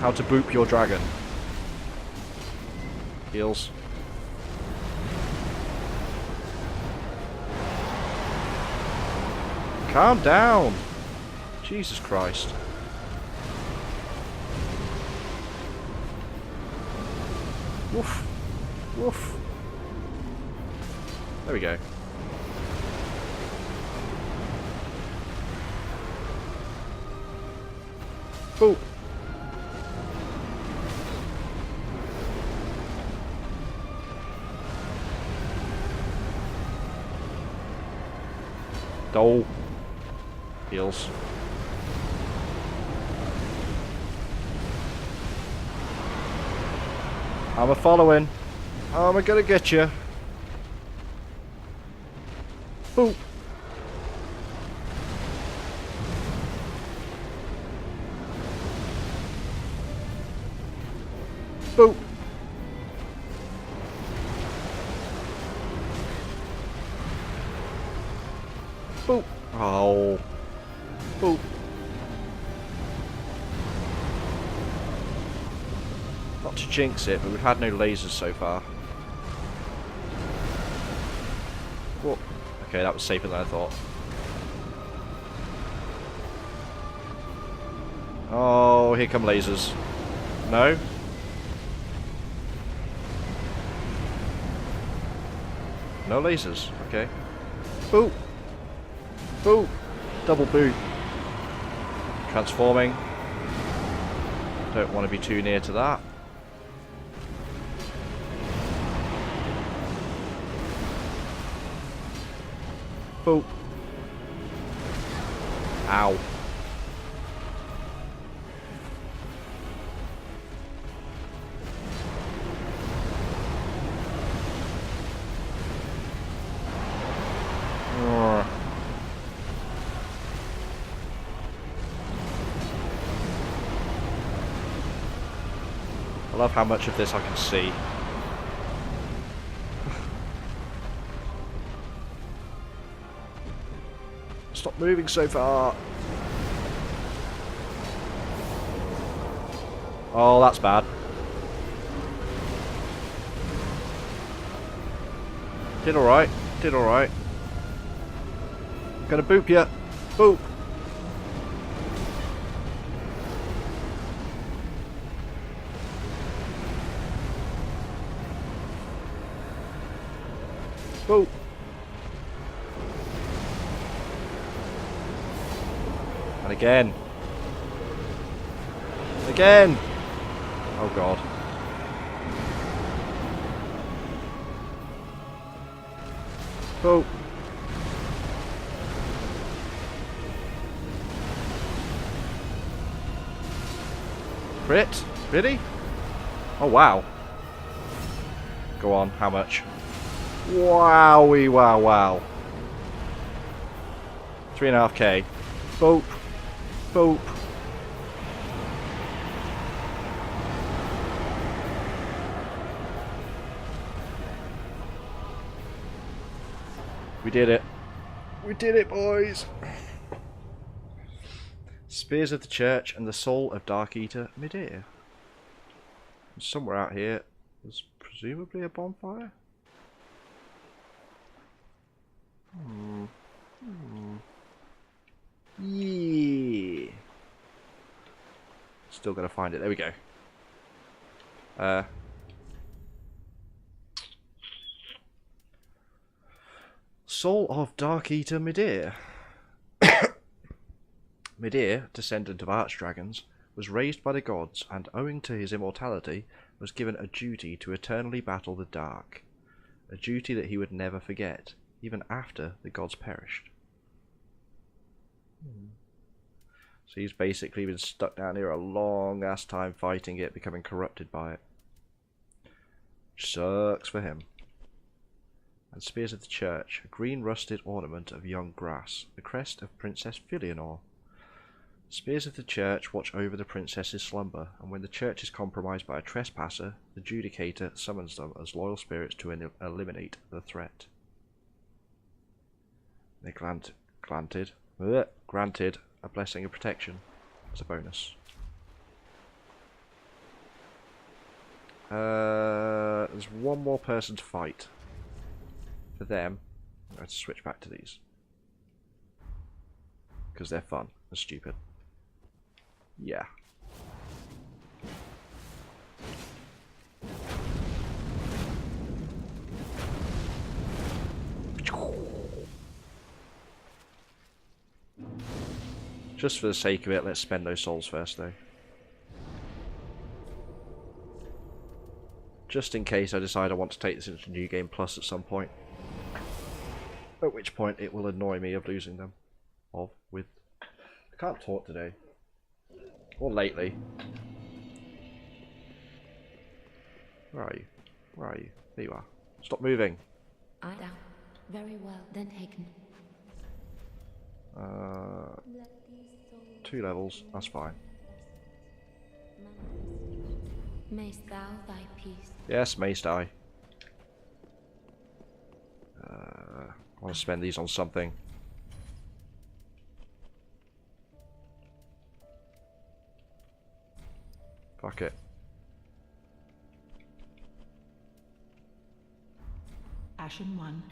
How to boop your dragon. Heals. Calm down. Jesus Christ. Woof. Woof. There we go. Boop. Dole. Heals. I'm a following. I'm gonna get you. Boop. Boop. Boop. Oh. Boop. Not to jinx it, but we've had no lasers so far. Whoa. Okay, that was safer than I thought. Oh, here come lasers. No? No lasers. Okay. Boop. Boop. Double boot. Transforming. Don't want to be too near to that. Boop. Ow. I love how much of this I can see. Stop moving so far. Oh, that's bad. Did alright. Did alright. Gonna boop ya. Boop. Boop. And again. Again. Oh god. Boop. Crit? Really? Oh wow. Go on, how much? Wowie wow wow. 3.5k. Boop. Boop. We did it. We did it, boys! Spears of the Church and the Soul of Dark Eater midair. Somewhere out here there's presumably a bonfire? Yeah. Still gotta find it. There we go. Soul of Dark Eater midair. Midair, descendant of archdragons, was raised by the gods and, owing to his immortality, was given a duty to eternally battle the dark. A duty that he would never forget, even after the gods perished. So he's basically been stuck down here a long ass time fighting it, becoming corrupted by it. Sucks for him. And Spears of the Church, a green rusted ornament of young grass, the crest of Princess Filianor. Spears of the Church watch over the princess's slumber, and when the church is compromised by a trespasser, the Judicator summons them as loyal spirits to eliminate the threat. They granted a blessing of protection as a bonus. There's one more person to fight. For them, I'm going to switch back to these. Because they're fun and stupid. Yeah. Just for the sake of it, let's spend those souls first though. Just in case I decide I want to take this into New Game Plus at some point. At which point it will annoy me of losing them. I can't talk today. Or lately. Where are you? Where are you? There you are. Stop moving. I down. Very well, then taken. 2 levels, that's fine. Mayst thou thy peace. Yes, mayst I. I want to spend these on something. Fuck it. Ashen 1.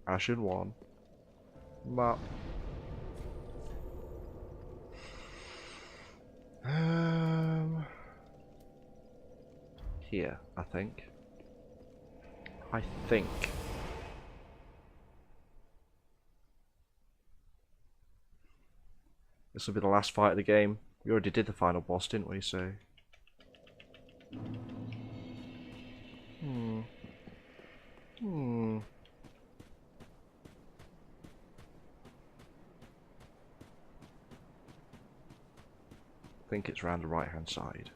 Ashen 1. Map. Here, I think. This will be the last fight of the game. We already did the final boss, didn't we? So. I think it's around the right hand side.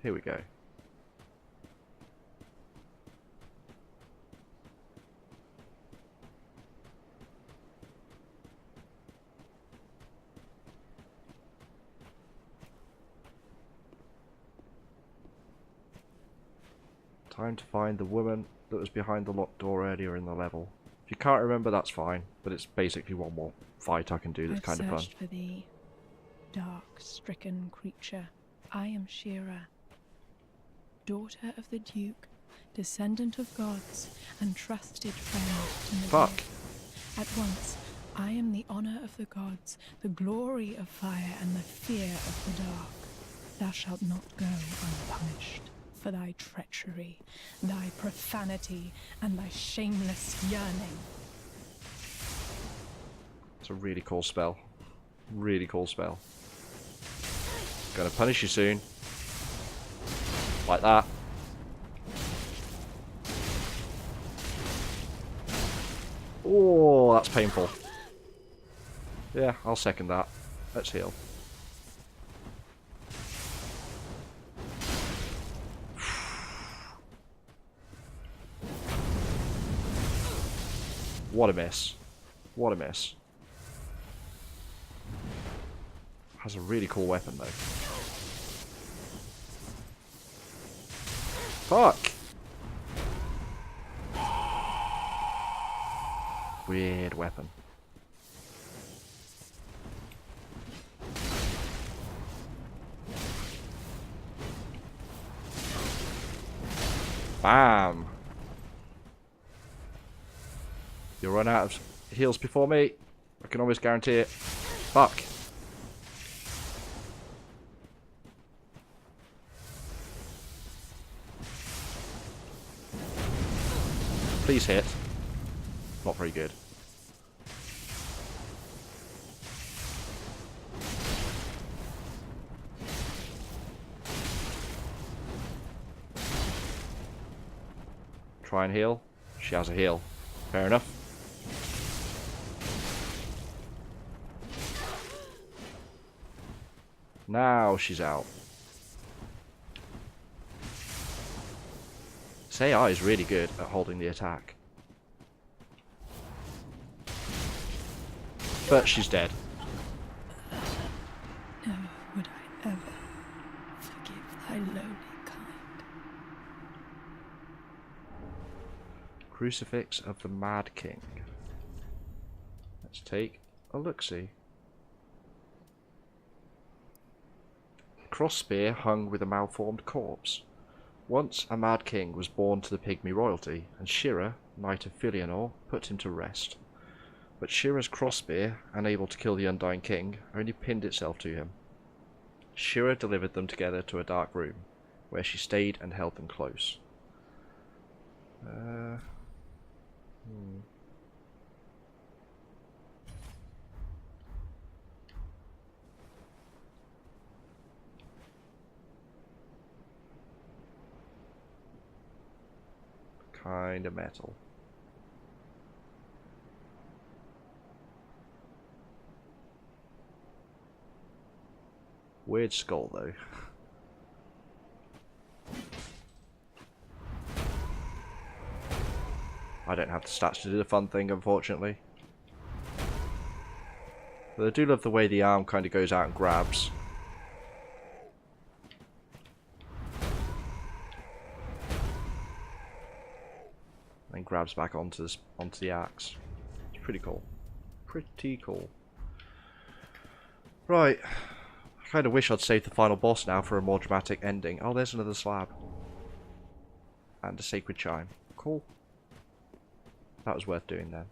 Here we go. Time to find the woman that was behind the locked door earlier in the level. If you can't remember, that's fine, but it's basically one more fight I can do that's kind of fun. I've searched for thee, dark-stricken creature. I am Shira, daughter of the Duke, descendant of gods, and trusted friend to Nadir. Fuck. At once, I am the honor of the gods, the glory of fire, and the fear of the dark. Thou shalt not go unpunished for thy treachery, thy profanity, and thy shameless yearning. It's a really cool spell. Really cool spell. Gonna punish you soon. Like that. Oh, that's painful. Yeah, I'll second that. Let's heal. What a miss. What a miss. Has a really cool weapon though. Fuck! Weird weapon. Bam! You'll run out of heals before me. I can almost guarantee it. Fuck. Please hit. Not very good. Try and heal. She has a heal. Fair enough. Now she's out. This AI is really good at holding the attack. But she's dead. Never would I ever forgive thy lowly kind. Crucifix of the Mad King. Let's take a look-see. Cross-spear hung with a malformed corpse. Once a Mad King was born to the Pygmy royalty, and Shira, Knight of Filianor, put him to rest. But Shira's cross-spear, unable to kill the Undying King, only pinned itself to him. Shira delivered them together to a dark room, where she stayed and held them close. Kinda metal. Weird skull though. I don't have the stats to do the fun thing, unfortunately. But I do love the way the arm kind of goes out and grabs. And grabs back onto the axe. It's pretty cool. Pretty cool. Right. I kind of wish I'd saved the final boss now for a more dramatic ending. Oh, there's another slab. And a sacred chime. Cool. That was worth doing then.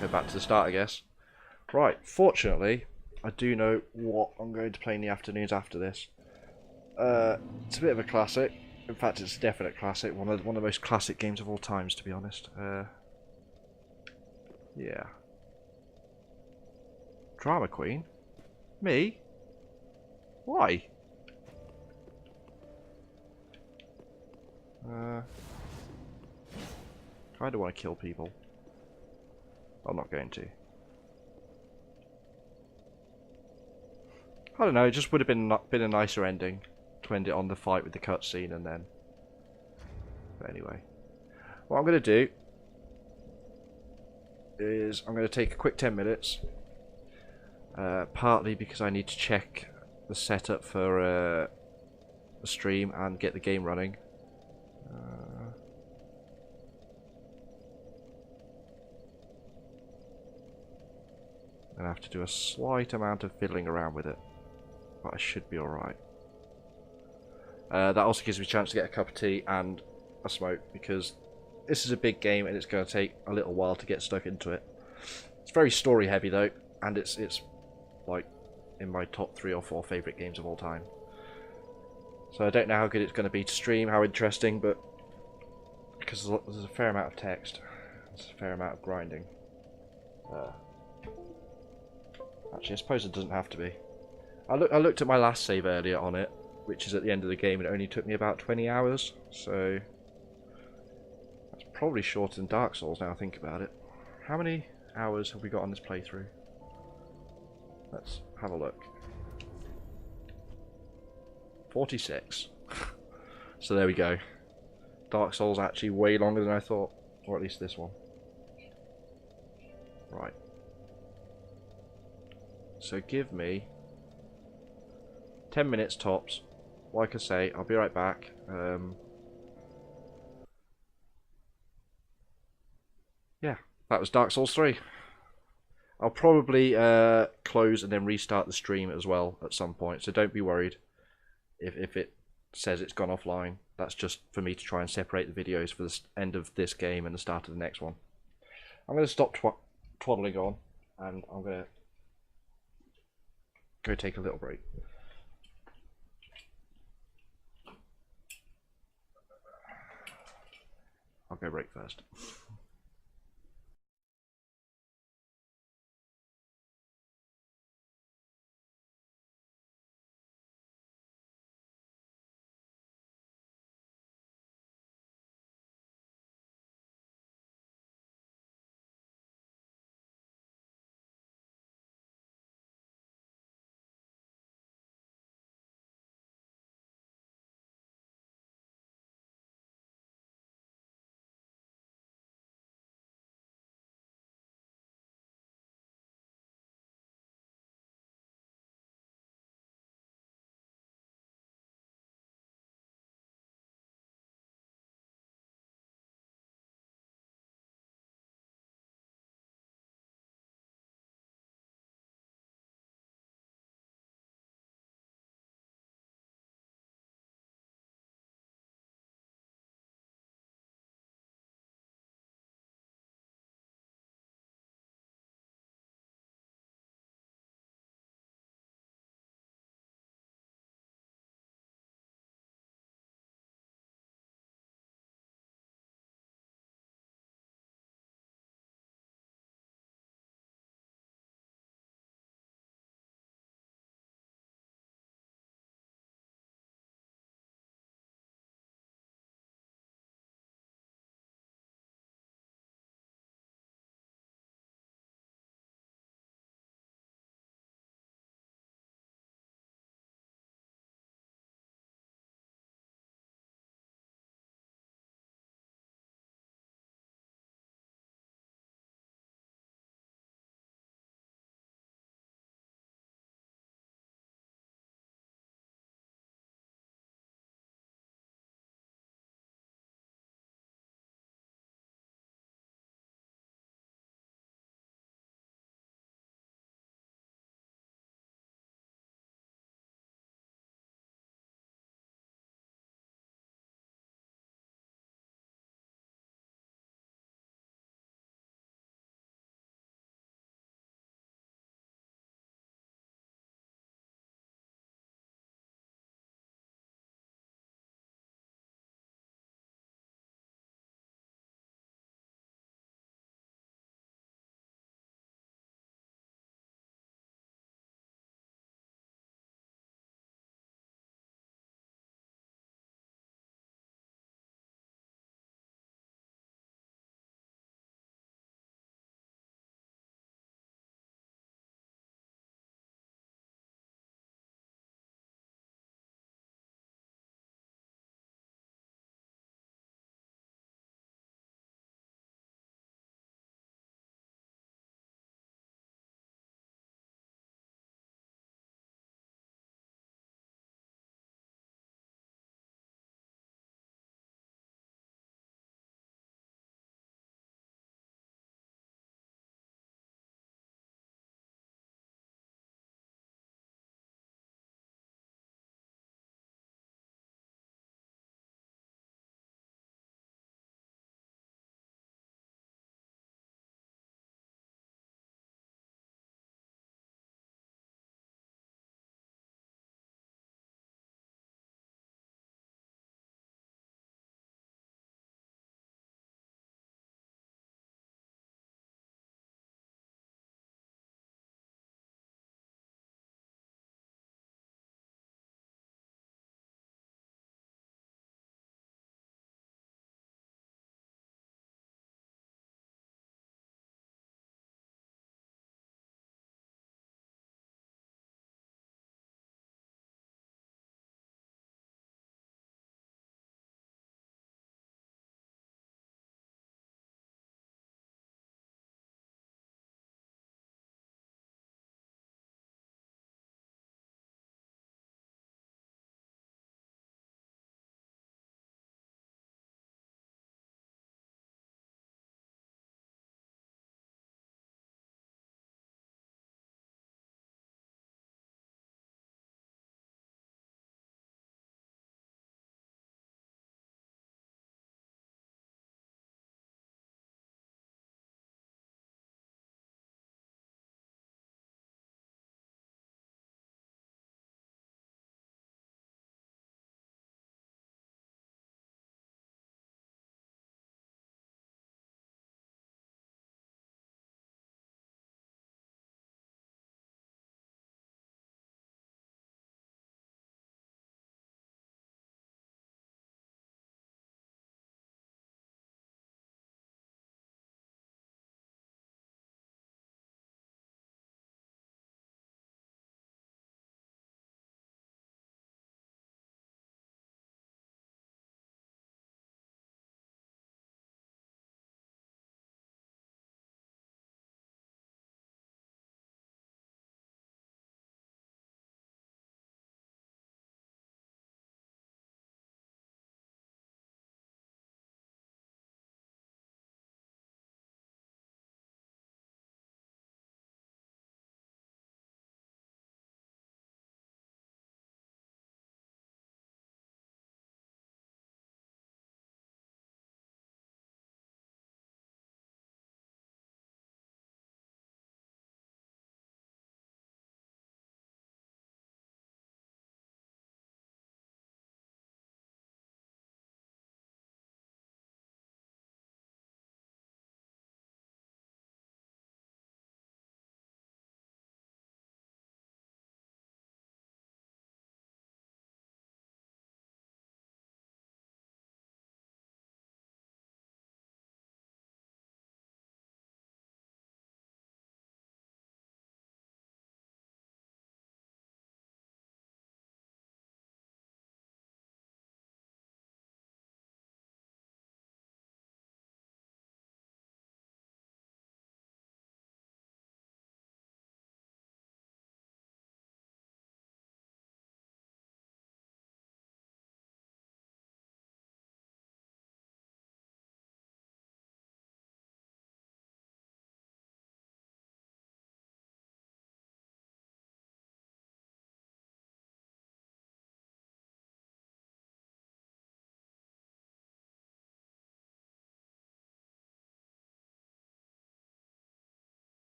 Go back to the start, I guess. Right, fortunately, I do know what I'm going to play in the afternoons after this. It's a bit of a classic. In fact, it's a definite classic. One of the most classic games of all times, to be honest. Yeah. Drama Queen? Me? Why? I don't want to kill people. I'm not going to. I don't know, it just would have been a nicer ending to end it on the fight with the cutscene and then. But anyway. What I'm going to do is I'm going to take a quick 10 minutes Partly because I need to check the setup for the stream and get the game running. I have to do a slight amount of fiddling around with it, but I should be alright. That also gives me a chance to get a cup of tea and a smoke, because this is a big game and it's going to take a little while to get stuck into it. It's very story heavy though, and it's like in my top 3 or 4 favourite games of all time. So I don't know how good it's going to be to stream, how interesting, but because there's a fair amount of text, there's a fair amount of grinding. Actually, I suppose it doesn't have to be. I looked at my last save earlier on it, which is at the end of the game, and it only took me about 20 hours, so that's probably shorter than Dark Souls now I think about it. How many hours have we got on this playthrough? Let's have a look. 46. So there we go. Dark Souls actually way longer than I thought, or at least this one. Right. So give me 10 minutes tops. Like I say, I'll be right back. Yeah, that was Dark Souls 3. I'll probably close and then restart the stream as well at some point, so don't be worried if it says it's gone offline. That's just for me to try and separate the videos for the end of this game and the start of the next one. I'm going to stop twaddling on, and I'm going to go take a little break. I'll go break first.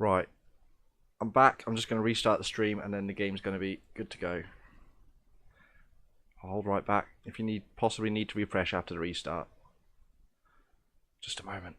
Right. I'm back. I'm just going to restart the stream and then the game's going to be good to go. I'll hold right back if you possibly need to refresh after the restart. Just a moment.